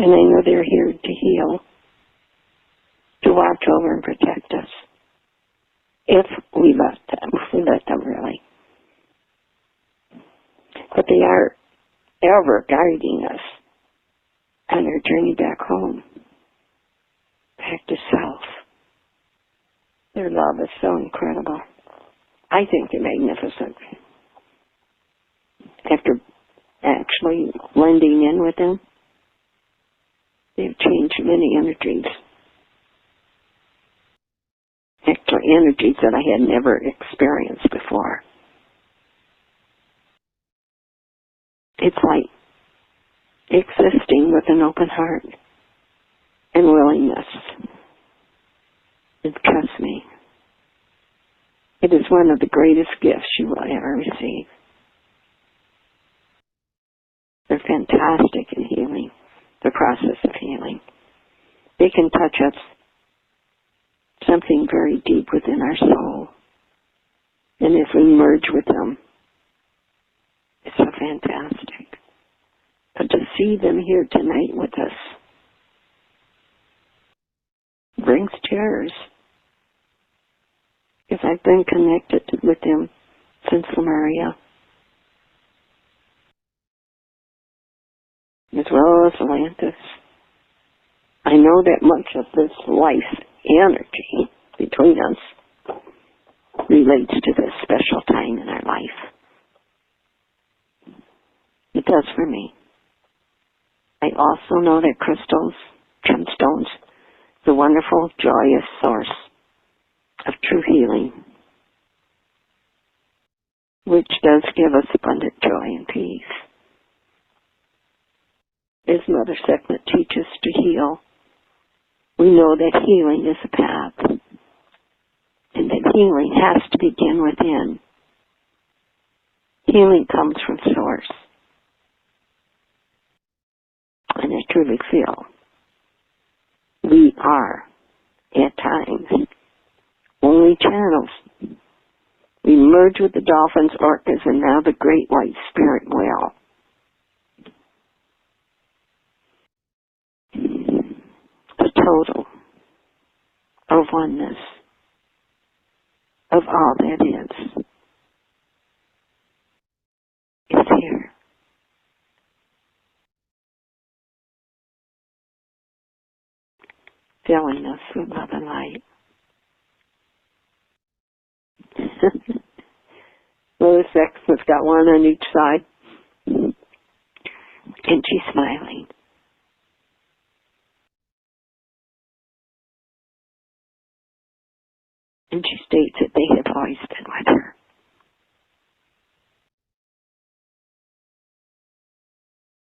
B: And they know they're here to heal, to watch over and protect us, if we let them really. But they are ever guiding us on our journey back home, back to self. Their love is so incredible. I think they're magnificent. After actually blending in with them, they've changed many energies. Actually, energies that I had never experienced before. It's like existing with an open heart and willingness. And trust me, it is one of the greatest gifts you will ever receive. They're fantastic in healing, the process of healing. They can touch us, something very deep within our soul. And if we merge with them, it's so fantastic. But to see them here tonight with us brings tears, because I've been connected with them since Lemuria, as well as Atlantis. I know that much of this life energy between us relates to this special time in our life. It does for me. I also know that crystals, gemstones, the wonderful, joyous source of true healing, which does give us abundant joy and peace. As Mother Sekhmet teaches to heal, we know that healing is a path, and that healing has to begin within. Healing comes from Source. And I truly feel we are, at times, only channels. We merge with the dolphins, orcas, and now the great white spirit whale. The total of oneness of all that is here. Filling us with love and light. Mother Sekhmet's got one on each side, and she's smiling. And she states that they have always been with her.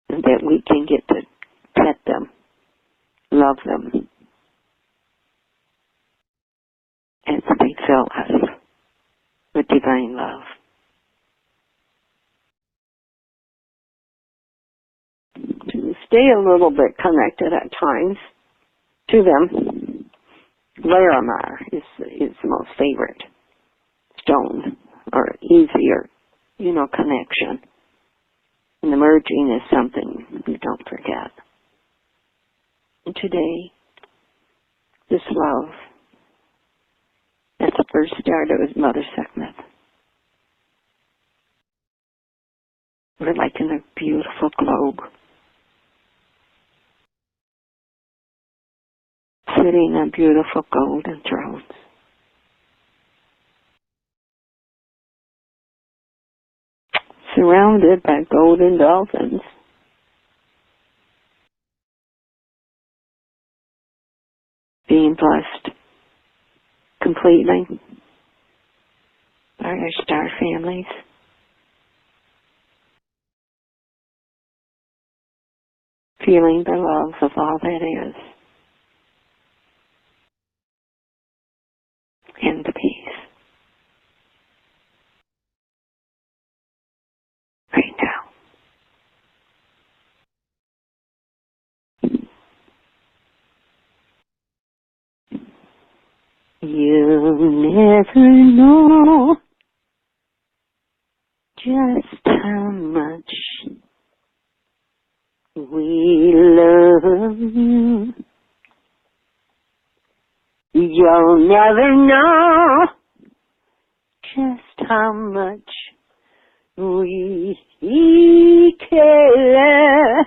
B: And that we can get to pet them, love them, as they fill us with divine love. To stay a little bit connected at times to them, Laramar is the most favorite stone, or easier, connection. And the merging is something you don't forget. And today, this love, at the first started with Mother Sekhmet. We're like in a beautiful globe, sitting on beautiful golden thrones. Surrounded by golden dolphins. Being blessed completely by our star families. Feeling the love of all that is. And the peace. You'll never know just how much we love you. You'll never know just how much we care.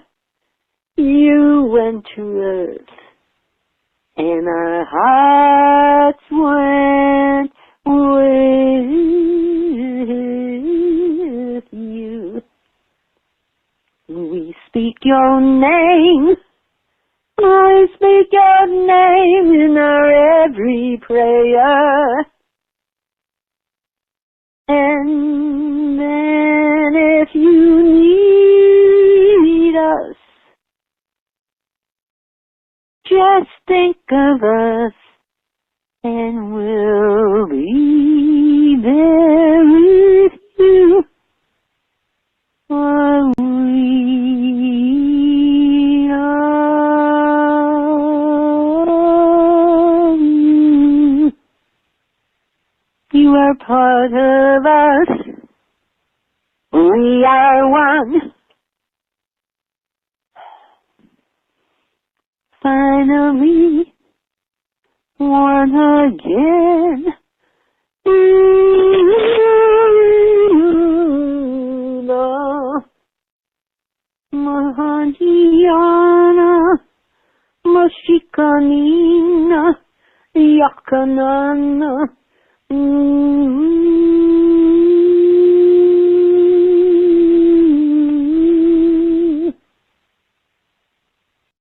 B: You went to earth and our hearts went with you. We speak your name. I speak your name in our every prayer. And then if you need us, just think of us and we'll be there with you. For we are you. You are part of us. We are one. Finally, one again. Mahaniana, Mashikanina, Yakanana.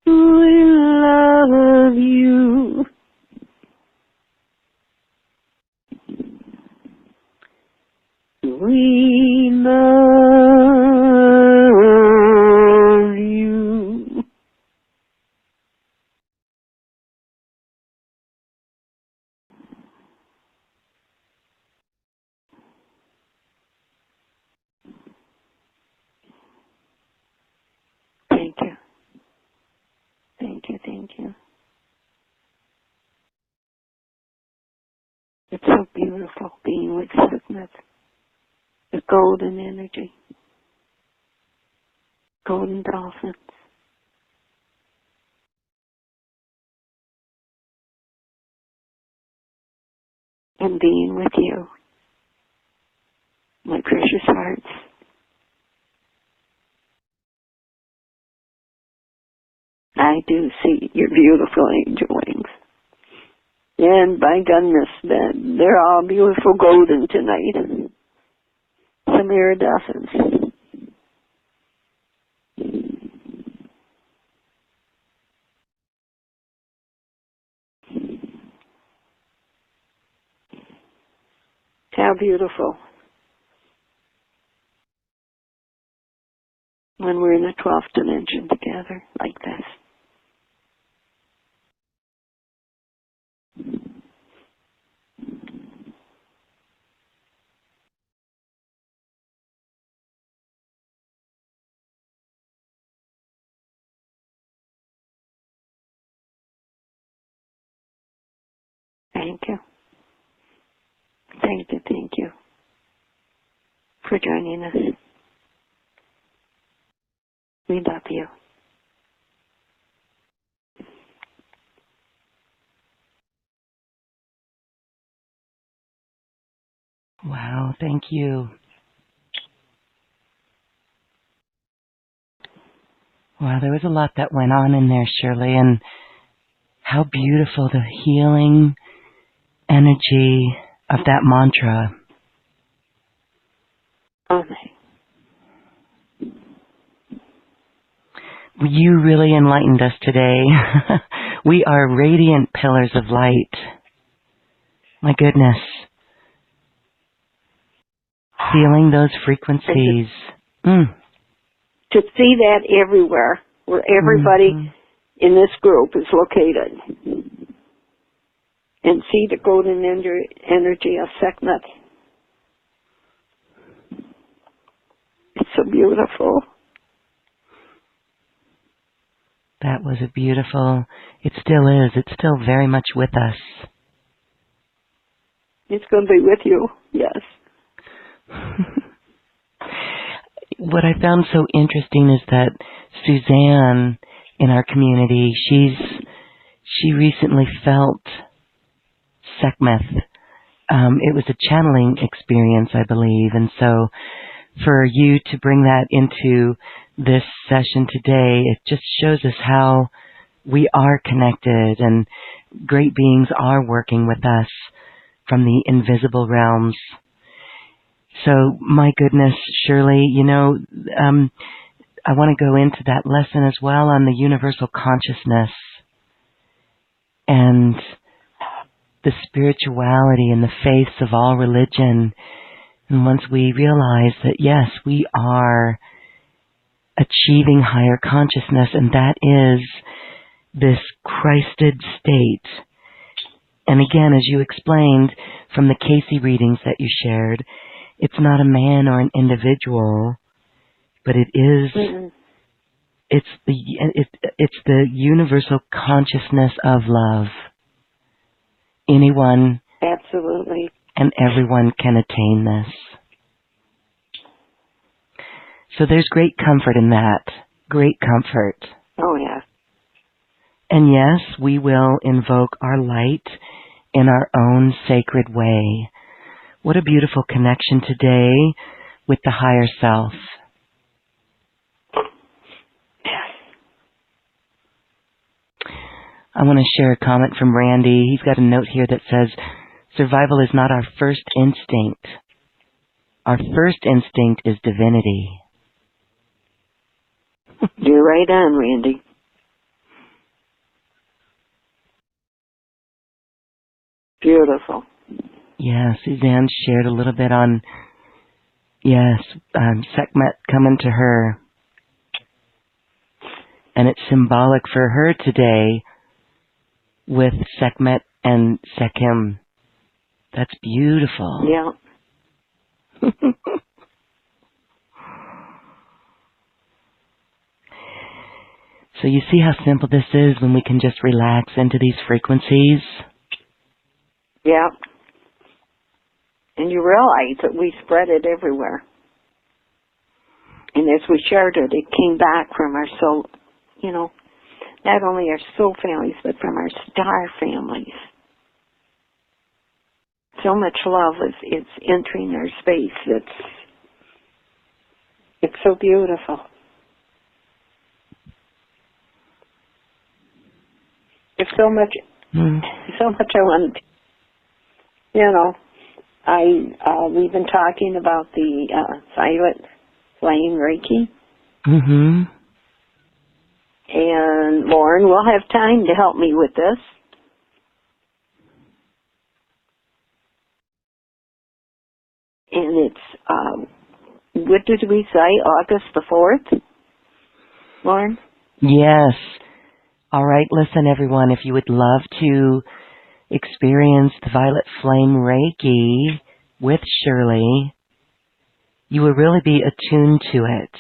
B: We love you. We love you. Thank you. Thank you, thank you. It's so beautiful being with Signet. The golden energy. Golden dolphins. And being with you. My precious hearts. I do see your beautiful angel wings. And by goodness, they're all beautiful golden tonight. Some iridescence. How beautiful. When we're in the 12th dimension together, like this. Thank you. Thank you, thank you for joining us. We love you.
A: Wow, thank you. Wow, there was a lot that went on in there, Shirley, and how beautiful the healing energy of that mantra.
B: Okay.
A: You really enlightened us today. We are radiant pillars of light. My goodness. Feeling those frequencies.
B: To see that everywhere, where everybody in this group is located. And see the golden energy of Sekhmet. It's so beautiful.
A: That was a beautiful, it still is, it's still very much with us.
B: It's going to be with you. Yes.
A: What I found so interesting is that Suzanne in our community, she recently felt Sekhmet. It was a channeling experience, I believe, and so for you to bring that into this session today, it just shows us how we are connected and great beings are working with us from the invisible realms. So, my goodness, Shirley, I want to go into that lesson as well on the universal consciousness and the spirituality in the face of all religion. And once we realize that, yes, we are achieving higher consciousness, and that is this Christed state. And again, as you explained from the Casey readings that you shared, it's not a man or an individual, but it is, it's the universal consciousness of love. Anyone
B: Absolutely.
A: and everyone can attain this. So there's great comfort in that. Great comfort.
B: Oh, yeah.
A: And yes, we will invoke our light in our own sacred way. What a beautiful connection today with the higher self. I want to share a comment from Randy. He's got a note here that says, survival is not our first instinct. Our first instinct is divinity.
B: You're right on, Randy. Beautiful.
A: Yeah, Suzanne shared a little bit on, Sekhmet coming to her. And it's symbolic for her today with Sekhmet and Sekhem. That's beautiful.
B: Yeah.
A: So you see how simple this is when we can just relax into these frequencies?
B: Yeah. And you realize that we spread it everywhere. And as we shared it, it came back from our soul, not only our soul families, but from our star families. So much love is entering our space. It's so beautiful. There's so much I want to, we've been talking about the Violet Flame Reiki.
A: Mm-hmm.
B: And Lauren will have time to help me with this. And it's, what did we say, August the 4th? Lauren?
A: Yes. All right, listen, everyone, if you would love to experience the Violet Flame Reiki with Shirley, you will really be attuned to it.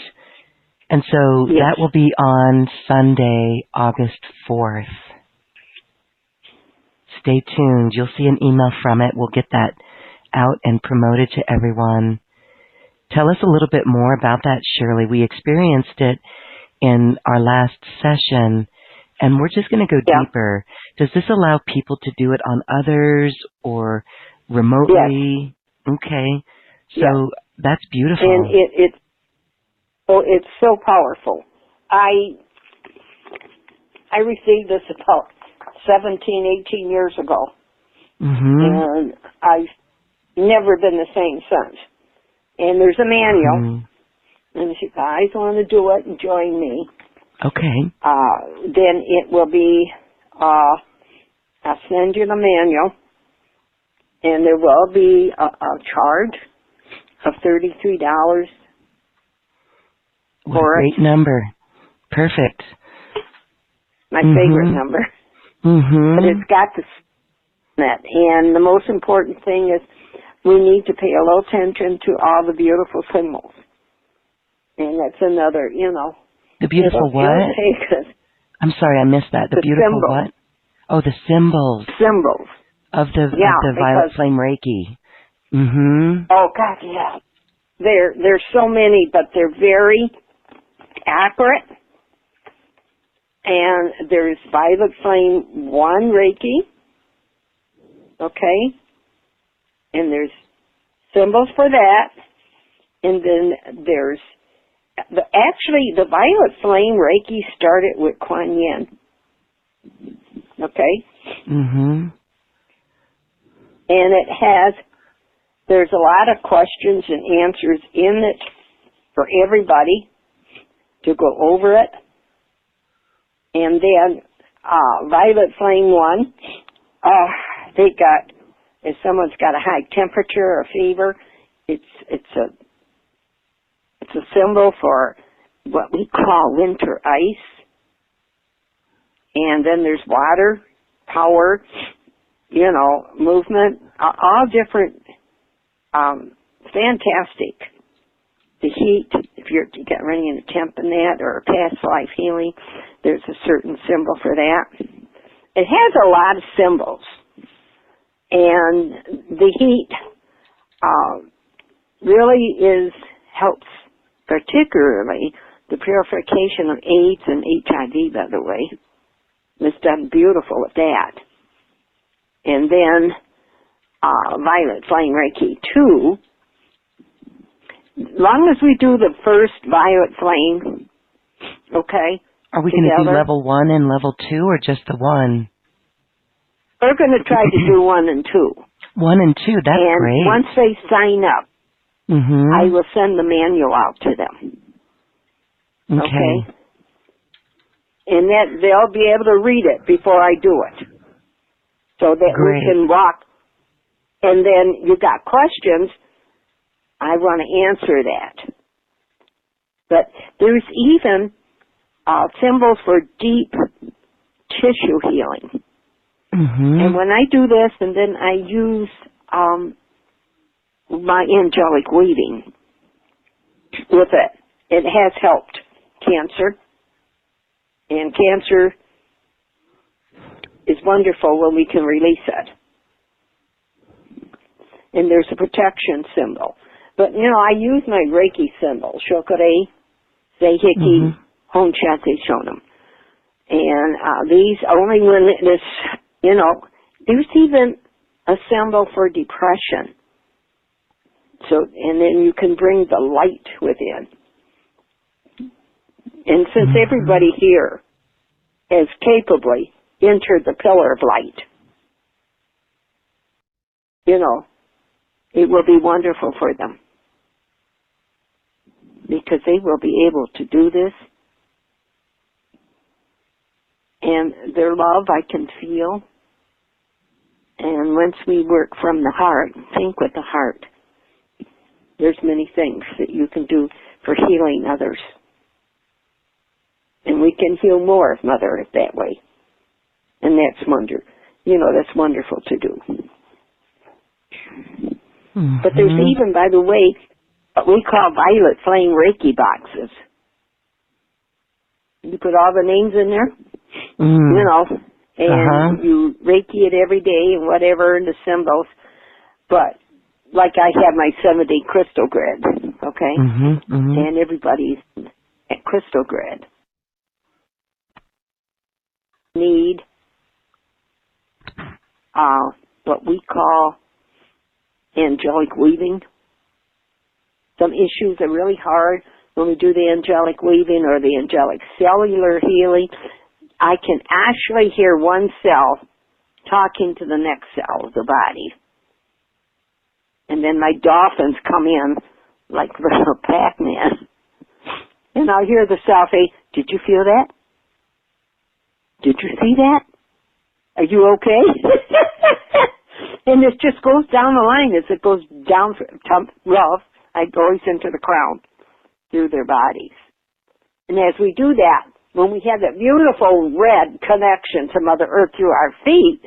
A: And so
B: Yes.
A: that will be on Sunday, August 4th. Stay tuned. You'll see an email from it. We'll get that out and promoted to everyone. Tell us a little bit more about that, Shirley. We experienced it in our last session, and we're just going to go deeper. Does this allow people to do it on others or remotely? Yes. Okay. So that's beautiful.
B: And it's so powerful. I received this about 17, 18 years ago.
A: Mm-hmm.
B: And I've never been the same since. And there's a manual. Mm-hmm. And if you guys want to do it and join me,
A: okay.
B: Then it will be, I'll send you the manual, and there will be a charge of $33
A: what a great number. Perfect.
B: My favorite number.
A: Mm-hmm.
B: But it's got the net. And the most important thing is we need to pay a little attention to all the beautiful symbols. And that's another,
A: The beautiful what? I'm sorry, I missed that. The beautiful
B: symbols.
A: what? Oh, the symbols.
B: Symbols.
A: of the Violet Flame Reiki. Mhm.
B: Oh God, yeah. There's so many, but they're very accurate. And there's Violet Flame 1 Reiki. Okay? And there's symbols for that. And then there's actually the Violet Flame Reiki started with Kuan Yin. Okay?
A: Mhm.
B: And there's a lot of questions and answers in it for everybody to go over it. And then Violet Flame 1, if someone's got a high temperature or fever, it's a symbol for what we call winter ice. And then there's water, power, movement, all different, fantastic. The heat, if you're running in a temp in that, or past life healing, there's a certain symbol for that. It has a lot of symbols. And the heat really helps particularly the purification of AIDS and HIV, by the way. It's done beautiful with that. And then Violet Flame Reiki 2, long as we do the first Violet Flame, okay?
A: Are we going to do level 1 and level 2, or just the 1?
B: We're going to try to do 1 and 2.
A: 1 and 2, that's great.
B: And once they sign up, I will send the manual out to them.
A: Okay.
B: And that they'll be able to read it before I do it. So that we can walk. And then you got questions, I want to answer that. But there's even symbols for deep tissue healing. And when I do this, and then I use my angelic weaving with it, it has helped cancer. And cancer is wonderful when we can release it. And there's a protection symbol. But, I use my Reiki symbol, Shokore, Seiheki, Honchate Shonam. And these, only when this, there's even a symbol for depression. So, and then you can bring the light within. And since everybody here has capably entered the pillar of light, it will be wonderful for them. Because they will be able to do this. And their love I can feel. And once we work from the heart, think with the heart, there's many things that you can do for healing others. And we can heal more of Mother Earth that way. And that's that's wonderful to do. But there's even, by the way, what we call Violet Flame Reiki boxes. You put all the names in there, and you Reiki it every day and whatever, and the symbols. But, like I have my 7-day crystal grid, okay? And everybody's at crystal grid. Need what we call angelic weaving. Some issues are really hard when we do the angelic weaving or the angelic cellular healing. I can actually hear one cell talking to the next cell of the body. And then my dolphins come in like little Pac-Man. And I'll hear the cell say, "Did you feel that? Did you see that? Are you okay?" And it just goes down the line as it goes down rough. I goes into the crown through their bodies. And as we do that, when we have that beautiful red connection to Mother Earth through our feet,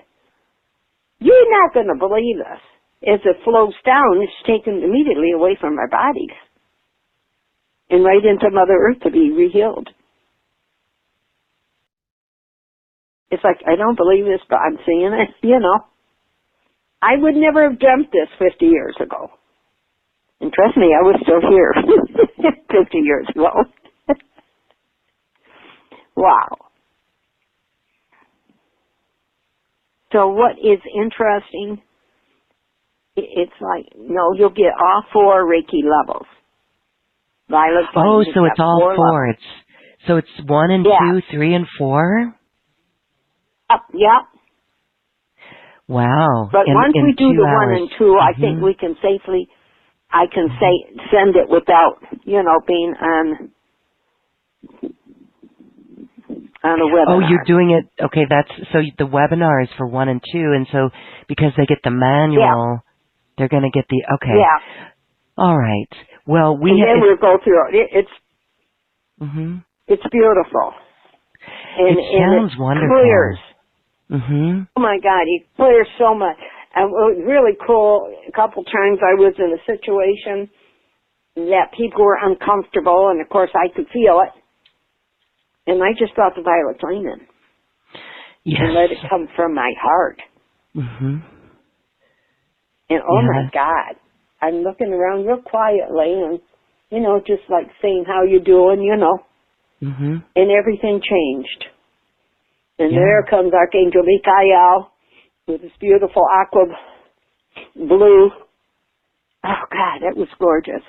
B: you're not going to believe this. As it flows down, it's taken immediately away from our bodies and right into Mother Earth to be re-healed. It's like, I don't believe this, but I'm seeing it, I would never have dreamt this 50 years ago. And trust me, I was still here 50 years ago. Wow. So what is interesting, it's like, no, you'll get all 4 Reiki levels. Violet Flame.
A: Oh, so it's all 4.
B: Levels.
A: So it's 1 and 2, 3 and 4?
B: Yep.
A: Wow.
B: But once we do the 1 and 2, I think we can safely, I can send it without, being on a webinar.
A: Oh, you're doing it. Okay, so the webinar is for 1 and 2, and so because they get the manual, they're going to get the, okay.
B: Yeah.
A: All right. Well,
B: then we'll go through it. It's beautiful. And
A: it sounds wonderful.
B: Clears. Oh my God, it clears so much. And what was really cool, a couple times I was in a situation that people were uncomfortable, and of course I could feel it. And I just brought the Violet Flame in.
A: Yes.
B: And let it come from my heart. And oh my God, I'm looking around real quietly and, just like saying how you doing, and everything changed. And there comes Archangel Michael with this beautiful aqua blue. Oh God, that was gorgeous.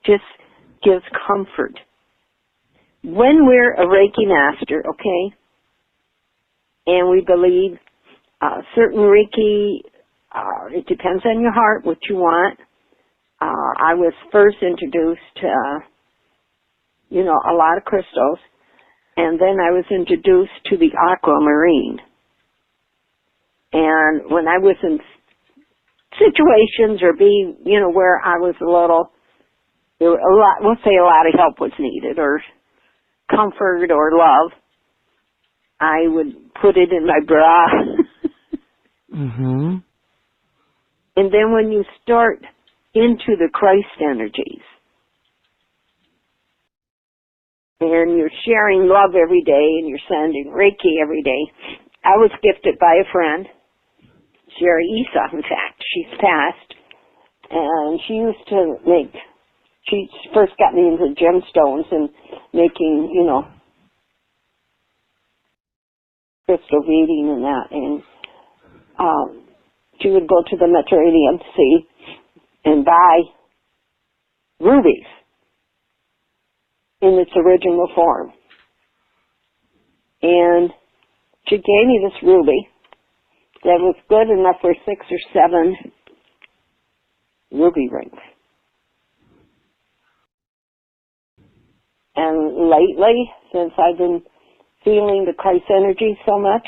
B: Just gives comfort. When we're a Reiki master, okay, and we believe certain Reiki, it depends on your heart, what you want. I was first introduced to, a lot of crystals, and then I was introduced to the aquamarine. And when I was in situations or where I was a little, there were a lot of help was needed, or comfort or love, I would put it in my bra. And then when you start into the Christ energies, and you're sharing love every day, and you're sending Reiki every day. I was gifted by a friend, Shirley, in fact. She's passed, and she used to she first got me into gemstones and making, crystal reading and that, and she would go to the Mediterranean Sea and buy rubies in its original form. And she gave me this ruby that was good enough for 6 or 7 ruby rings. And lately, since I've been feeling the Christ energy so much,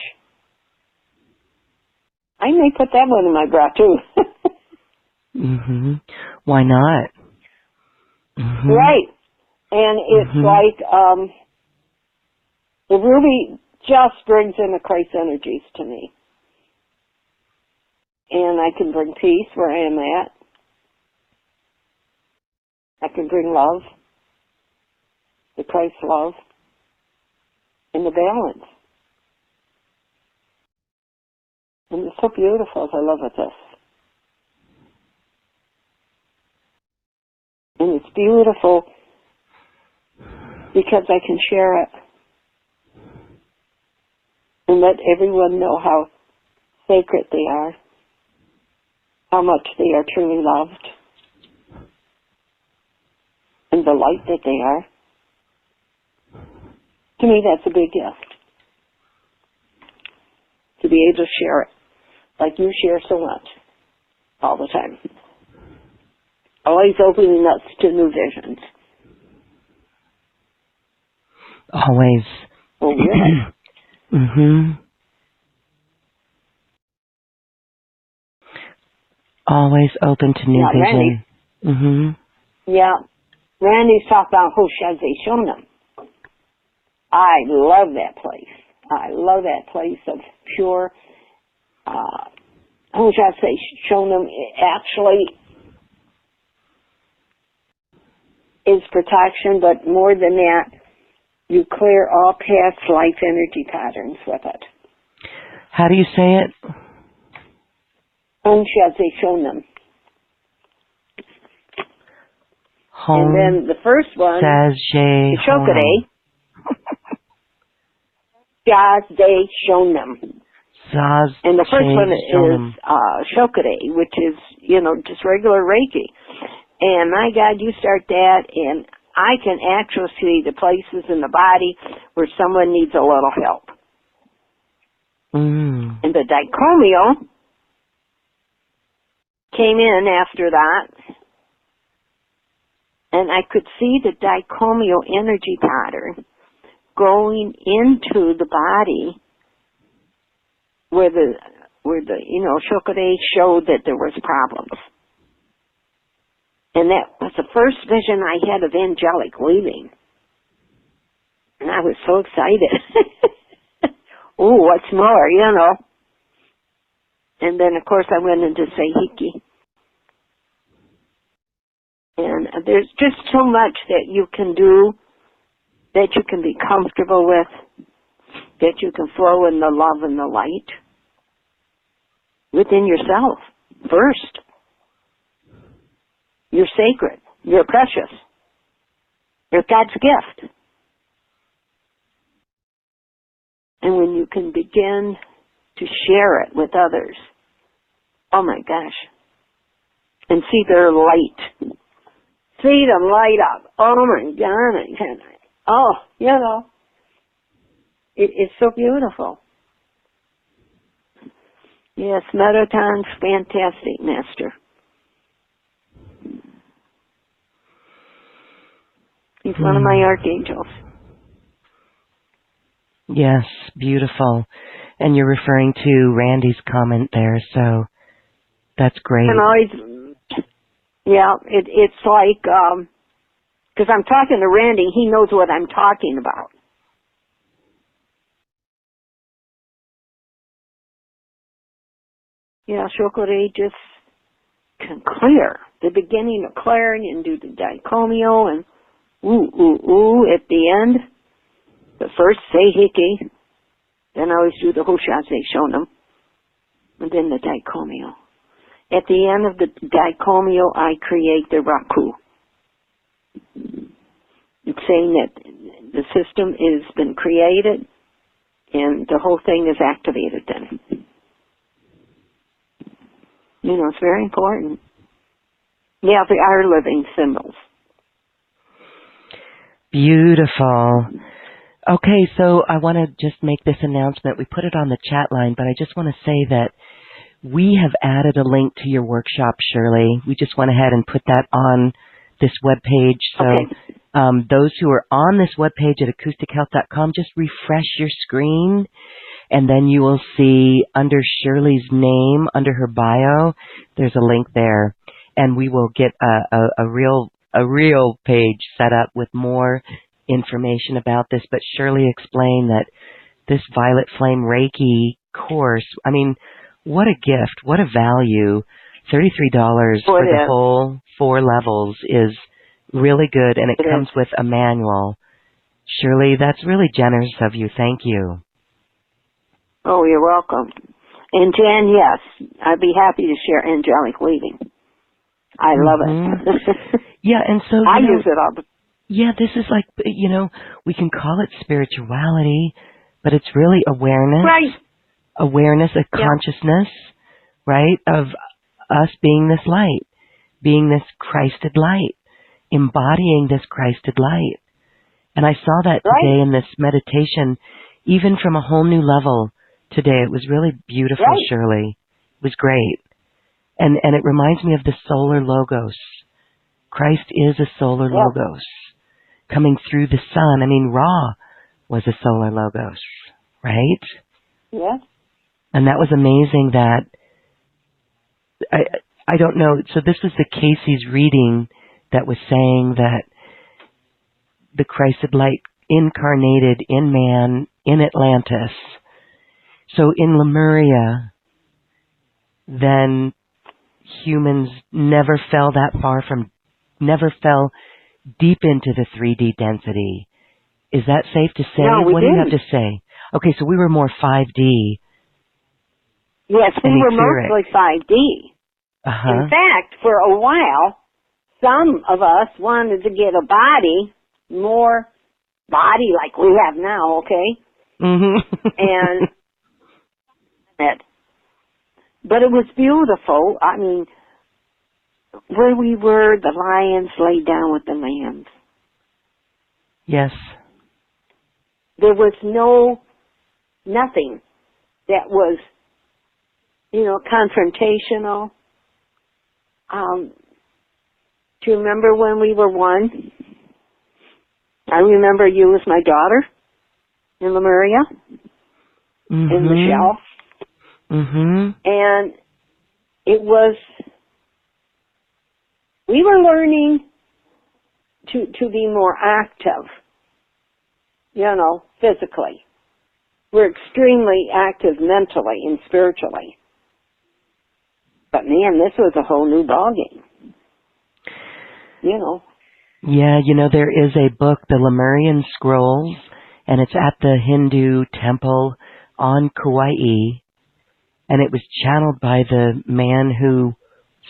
B: I may put that one in my bra too.
A: Why not?
B: Right. And it's like, the ruby just brings in the Christ energies to me. And I can bring peace where I am at. I can bring love, the Christ love, and the balance. And it's so beautiful as I love it this. And it's beautiful because I can share it and let everyone know how sacred they are, how much they are truly loved, and the light that they are. To me, that's a big gift, to be able to share it like you share so much all the time. Always opening us to new visions.
A: Always.
B: Oh, really?
A: Always open to new vision.
B: Randy, yeah. Randy's talking about Hoshaze Shonam. I love that place. I love that place of pure Hoshaze Shonam. Actually is protection, but more than that, you clear all past life energy patterns with it.
A: How do you say it?
B: Onshazeshonam. And then the first one, the Shokare, Shazeshonam. And the first one is Shokare, which is, just regular Reiki. And my God, you start that, and I can actually see the places in the body where someone needs a little help.
A: Mm.
B: And the dicomio came in after that, and I could see the dicomio energy pattern going into the body where the Shokare showed that there was problems. And that was the first vision I had of angelic leaving. And I was so excited. Ooh, what's more, And then, of course, I went into Seihiki. And there's just so much that you can do, that you can be comfortable with, that you can flow in the love and the light within yourself first. You're sacred. You're precious. You're God's gift. And when you can begin to share it with others, oh my gosh, and see their light. See them light up. Oh my God. Oh, it's so beautiful. Yes, Metatron's fantastic, Master. He's one of my archangels.
A: Yes, beautiful. And you're referring to Randy's comment there, so that's great.
B: And always, it's like, because I'm talking to Randy, he knows what I'm talking about. Yeah, Shokore just can clear. The beginning of clearing and do the dicomio and at the end, the first Seihiki, then I always do the Hoshazeshonam, and then the dicomio. At the end of the dicomio, I create the Raku. It's saying that the system has been created and the whole thing is activated then. It's very important. Yeah, they are living symbols.
A: Beautiful. Okay, so I want to just make this announcement. We put it on the chat line, but I just want to say that we have added a link to your workshop, Shirley. We just went ahead and put that on this webpage. So
B: okay.
A: Those who are on this webpage at acoustichealth.com, just refresh your screen, and then you will see under Shirley's name, under her bio, there's a link there. And we will get a real page set up with more information about this. But Shirley explained that this Violet Flame Reiki course, I mean, what a gift, what a value. $33 for the whole 4 levels is really good, and it comes with a manual. Shirley, that's really generous of you. Thank you.
B: Oh, you're welcome. And Jan, yes, I'd be happy to share angelic leading. I love it.
A: Yeah, and so
B: I use it all the time.
A: Yeah, this is like, we can call it spirituality, but it's really awareness.
B: Right.
A: Awareness, a consciousness, right, of us being this light, being this Christed light, embodying this Christed light. And I saw that today in this meditation, even from a whole new level today. It was really beautiful, Shirley. It was great. And it reminds me of the solar logos. Christ is a solar logos coming through the sun. I mean, Ra was a solar logos, right?
B: Yeah.
A: And that was amazing that, I don't know, so this was the Casey's reading that was saying that the Christed light incarnated in man in Atlantis. So in Lemuria, then humans never fell deep into the 3D density. Is that safe to say?
B: No,
A: what
B: didn't.
A: Do you have to say? Okay, so we were more 5D
B: Yes, we
A: and
B: were
A: etheric.
B: mostly 5D. In fact, for a while, some of us wanted to get a body, more body like we have now, okay? And but it was beautiful. I mean, where we were, the lions laid down with the lambs.
A: Yes.
B: There was nothing that was, confrontational. Do you remember when we were one? I remember you as my daughter in Lemuria, in Michelle. And it was, we were learning to be more active, physically. We're extremely active mentally and spiritually. But man, this was a whole new ballgame.
A: Yeah, there is a book, The Lemurian Scrolls, and it's at the Hindu temple on Kauai, and it was channeled by the man who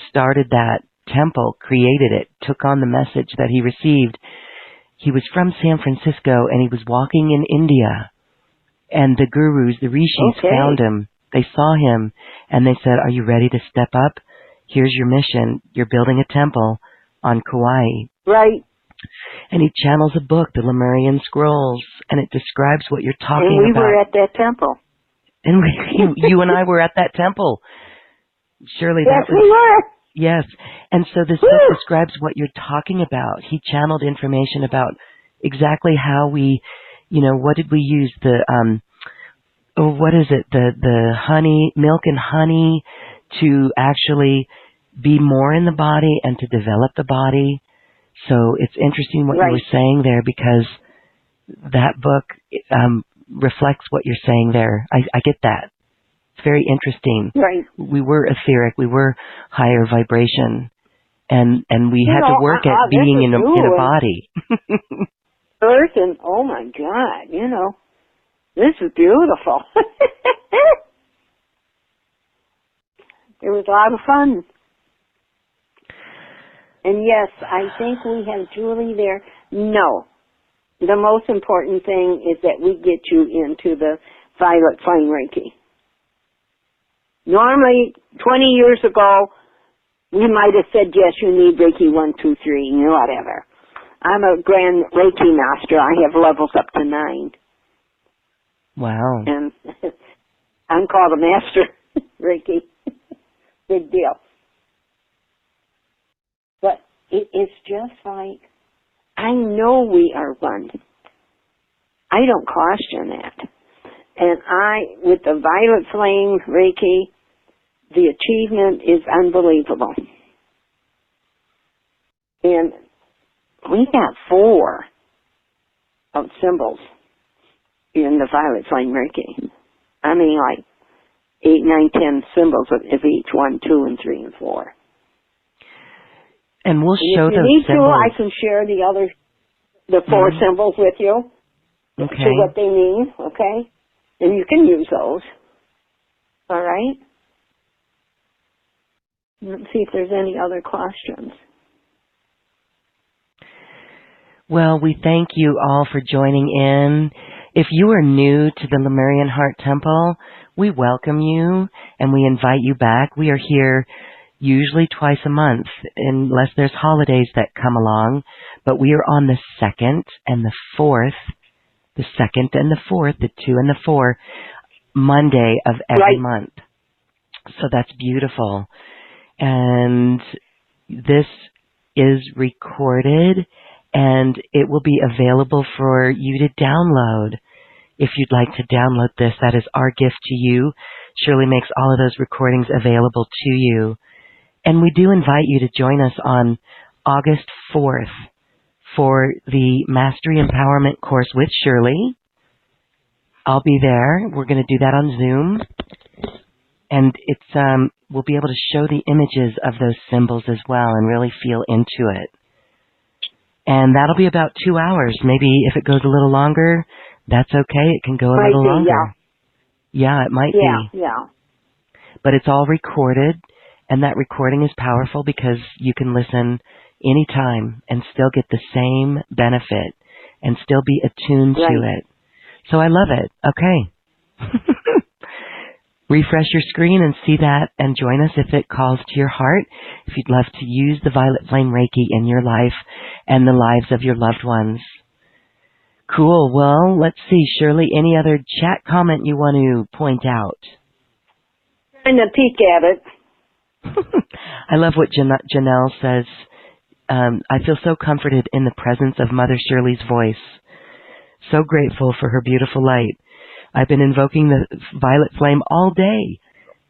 A: started that temple, created it, took on the message that he received. He was from San Francisco, and he was walking in India, and the gurus, the rishis, found him. They saw him, and they said, "Are you ready to step up? Here's your mission. You're building a temple on Kauai."
B: Right.
A: And he channels a book, The Lemurian Scrolls, and it describes what you're talking about.
B: And we were at that temple.
A: And you and I were at that temple. Shirley,
B: yes, we were.
A: Yes. And so this book describes what you're talking about. He channeled information about exactly how we, what did we use? What is it? The honey, milk and honey to actually be more in the body and to develop the body. So it's interesting what you were saying there, because that book reflects what you're saying there. I get that. It's very interesting.
B: Right.
A: We were etheric. We were higher vibration. And we had to work at being in a body.
B: Earth and, oh my God, this is beautiful. It was a lot of fun. And yes, I think we have Julie there. No. The most important thing is that we get you into the Violet Flame Reiki. Normally, 20 years ago, we might have said, yes, you need Reiki 1, 2, 3, whatever. I'm a grand Reiki master. I have levels up to 9.
A: Wow.
B: And I'm called a master Reiki. Big deal. But it's just like, I know we are one. I don't question that. And with the Violet Flame Reiki, the achievement is unbelievable. And we got 4 of symbols in the Violet Flame Reiki. I mean, like 8, 9, 10 symbols of each, 1, 2, and 3, and 4.
A: And we'll show those symbols.
B: If you need to, I can share the 4 symbols with you.
A: Okay.
B: To what they mean, okay? And you can use those. All right? Let's see if there's any other questions.
A: Well, we thank you all for joining in. If you are new to the Lemurian Heart Temple, we welcome you and we invite you back. We are here usually twice a month, unless there's holidays that come along. But we are on the 2nd and the 4th, the 2nd and the 4th, the 2 and the 4, Monday of every month. So that's beautiful. And this is recorded, and it will be available for you to download. If you'd like to download this, that is our gift to you. Shirley makes all of those recordings available to you. And we do invite you to join us on August 4th for the Mastery Empowerment course with Shirley. I'll be there. We're going to do that on Zoom. And we'll be able to show the images of those symbols as well and really feel into it. And that'll be about 2 hours. Maybe if it goes a little longer, that's okay. It can go a little longer. Yeah, it might be.
B: Yeah.
A: but it's all recorded, and that recording is powerful because you can listen anytime and still get the same benefit and still be attuned to it. So I love it. Okay. Refresh your screen and see that and join us if it calls to your heart. If you'd love to use the Violet Flame Reiki in your life and the lives of your loved ones. Cool. Well, let's see. Shirley, any other chat comment you want to point out?
B: Trying to peek at it.
A: I love what Janelle says. I feel so comforted in the presence of Mother Shirley's voice. So grateful for her beautiful light. I've been invoking the violet flame all day.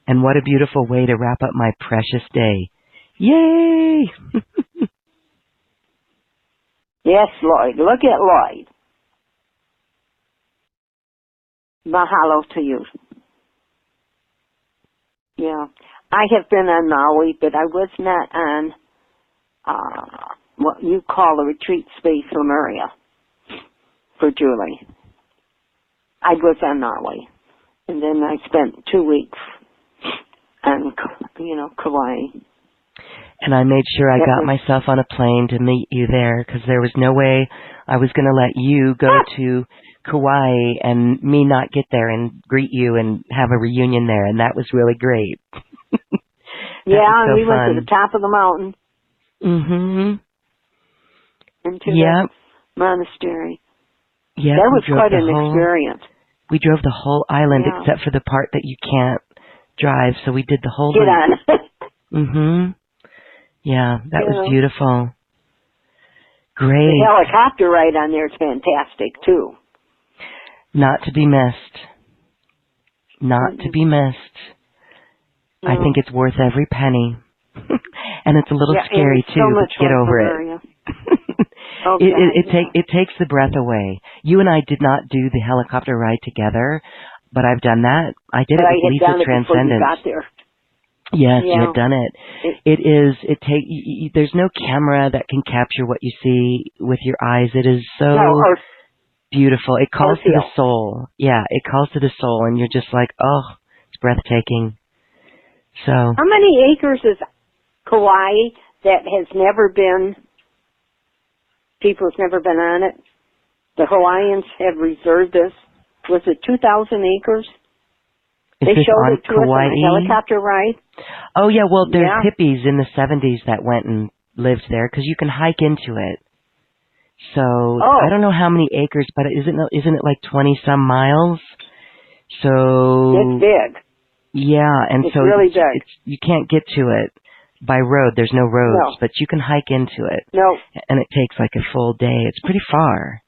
A: And what a beautiful way to wrap up my precious day. Yay!
B: Yes, Lloyd. Look at Lloyd. Mahalo to you. Yeah. I have been on Maui, but I was not on what you call a retreat space, Lemuria, for Julie. I was on Maui, and then I spent 2 weeks on, Kauai.
A: And I made sure I got myself on a plane to meet you there, because there was no way I was going to let you go to Kauai and me not get there and greet you and have a reunion there, and that was really great.
B: Yeah, and we
A: fun.
B: went to the top of the mountain. Into the monastery.
A: Yeah,
B: that was quite an experience.
A: We drove the whole island except for the part that you can't drive, so we did the whole
B: Get on.
A: Yeah, that was beautiful. Great.
B: The helicopter ride on there is fantastic, too.
A: Not to be missed. Not to be missed. I think it's worth every penny. And it's a little scary, too,
B: so
A: but get over it. It takes the breath away. You and I did not do the helicopter ride together, but I've done that. I did it with Lisa Transcendence.
B: Got there.
A: Yes, you had done it. There's no camera that can capture what you see with your eyes. It is so beautiful. It calls to the soul. Yeah, it calls to the soul, and you're just like, oh, it's breathtaking. So,
B: how many acres is Kauai that has never been? People have never been on it. The Hawaiians have reserved this. Was it 2,000 acres? They showed it to us on a helicopter ride.
A: Oh, yeah, well, there's hippies in the 70s that went and lived there because you can hike into it. So, I don't know how many acres, but isn't it like 20-some miles? So...
B: It's big.
A: Yeah, and
B: it's really big.
A: You can't get to it by road. There's no roads, but you can hike into it.
B: No.
A: And it takes like a full day. It's pretty far.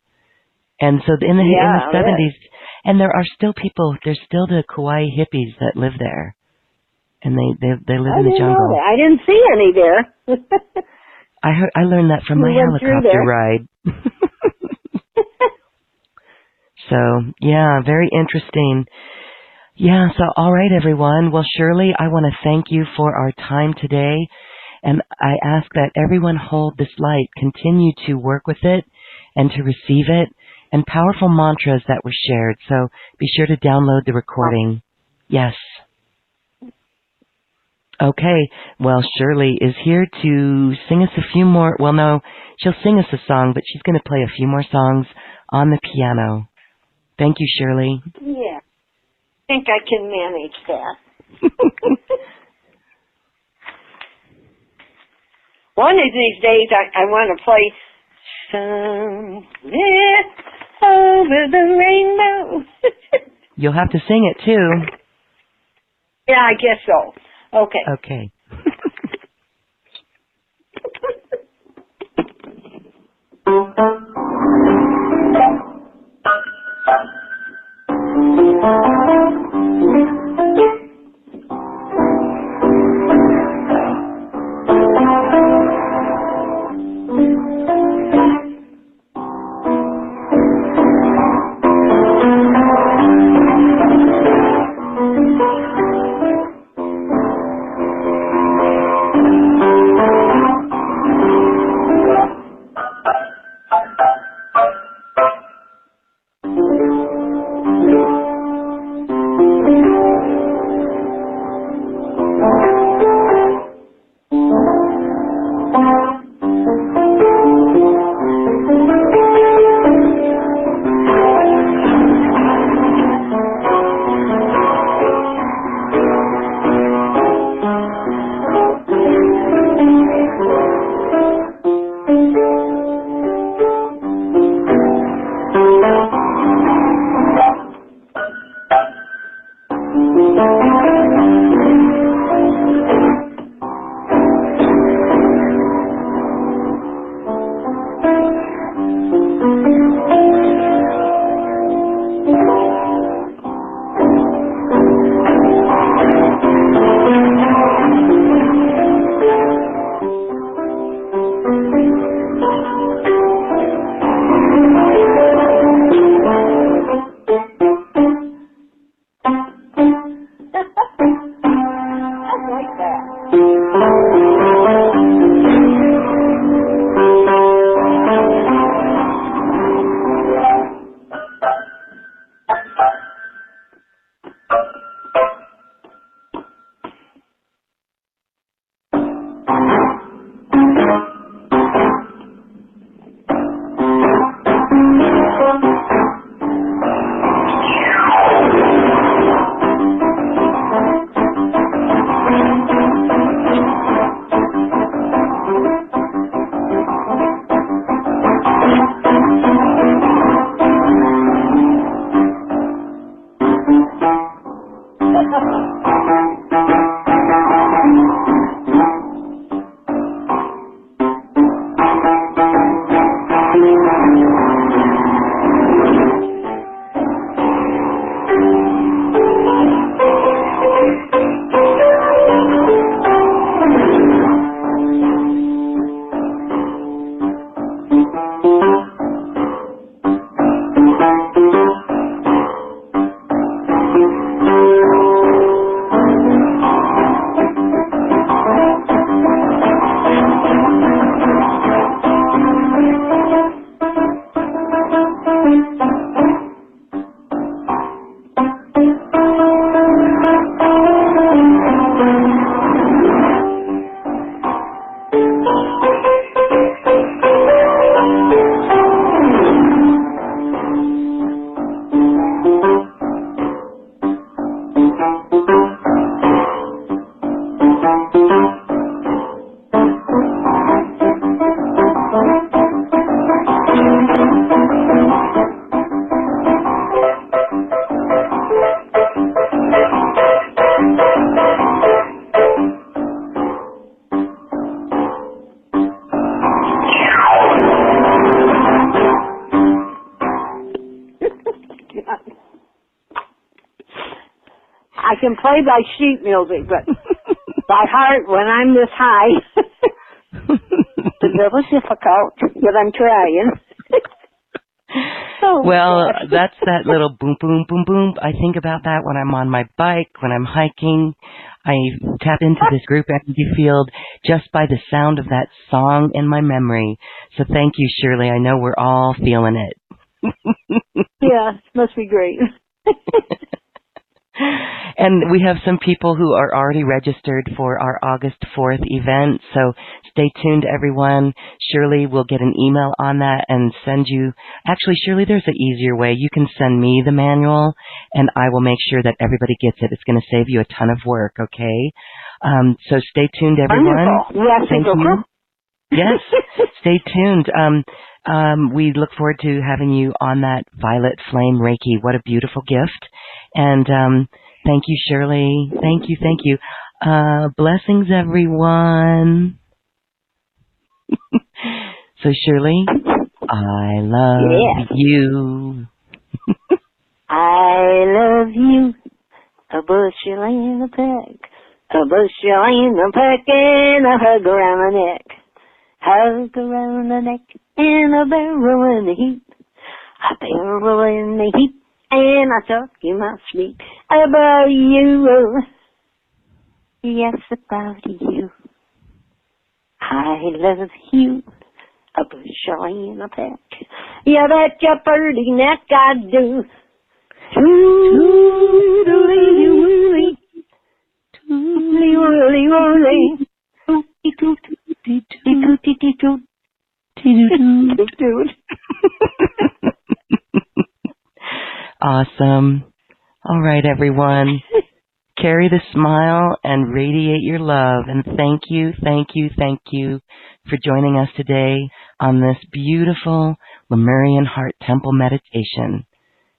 A: And so in the 70s... And there are still people, there's still the Kauai hippies that live there. And they live in the jungle.
B: I didn't see any there.
A: I learned that from my helicopter ride. So, yeah, very interesting. Yeah, so all right, everyone. Well, Shirley, I want to thank you for our time today. And I ask that everyone hold this light, continue to work with it and to receive it. And powerful mantras that were shared. So be sure to download the recording. Yes. Okay. Well, Shirley is here to sing us a few more. Well, no, she'll sing us a song, but she's going to play a few more songs on the piano. Thank you, Shirley.
B: Yeah. I think I can manage that. One of these days, I want to play Somewhere Over the Rainbow.
A: You'll have to sing it, too.
B: Yeah, I guess so. Okay.
A: Okay.
B: I can play by sheet music, but by heart, when I'm this high, it's a little difficult, but I'm trying.
A: Well, that's that little boom, boom, boom, boom. I think about that when I'm on my bike, when I'm hiking. I tap into this group energy field just by the sound of that song in my memory. So thank you, Shirley. I know we're all feeling it.
B: Yeah, must be great.
A: And we have some people who are already registered for our August 4th event, so stay tuned, everyone. Shirley will get an email on that and send you... Actually, Shirley, there's an easier way. You can send me the manual, and I will make sure that everybody gets it. It's going to save you a ton of work, okay? So stay tuned, everyone.
B: Wonderful. Yes,
A: thank you. Yes, stay tuned. We look forward to having you on that Violet Flame Reiki. What a beautiful gift. And thank you, Shirley. Thank you, thank you. Blessings, everyone. So, Shirley, I love you.
B: I love you. A bushel and a peck. A bushel and a peck and a hug around the neck. Hug around the neck and a barrel in the heap. A barrel in the heap. And I talk in my sleep about you. Yes, about you. I love you. A bushel and a peck. Yeah, that your pretty neck I do. Toodly-woolly. Toodly-woolly-woolly.
A: Awesome. All right, everyone. Carry the smile and radiate your love. And thank you, thank you, thank you for joining us today on this beautiful Lemurian Heart Temple meditation.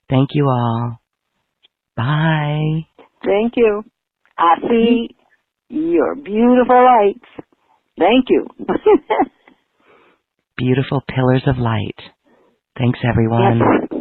A: Thank you all. Bye.
B: Thank you. I see your beautiful lights. Thank you.
A: Beautiful pillars of light. Thanks, everyone.
B: Yes.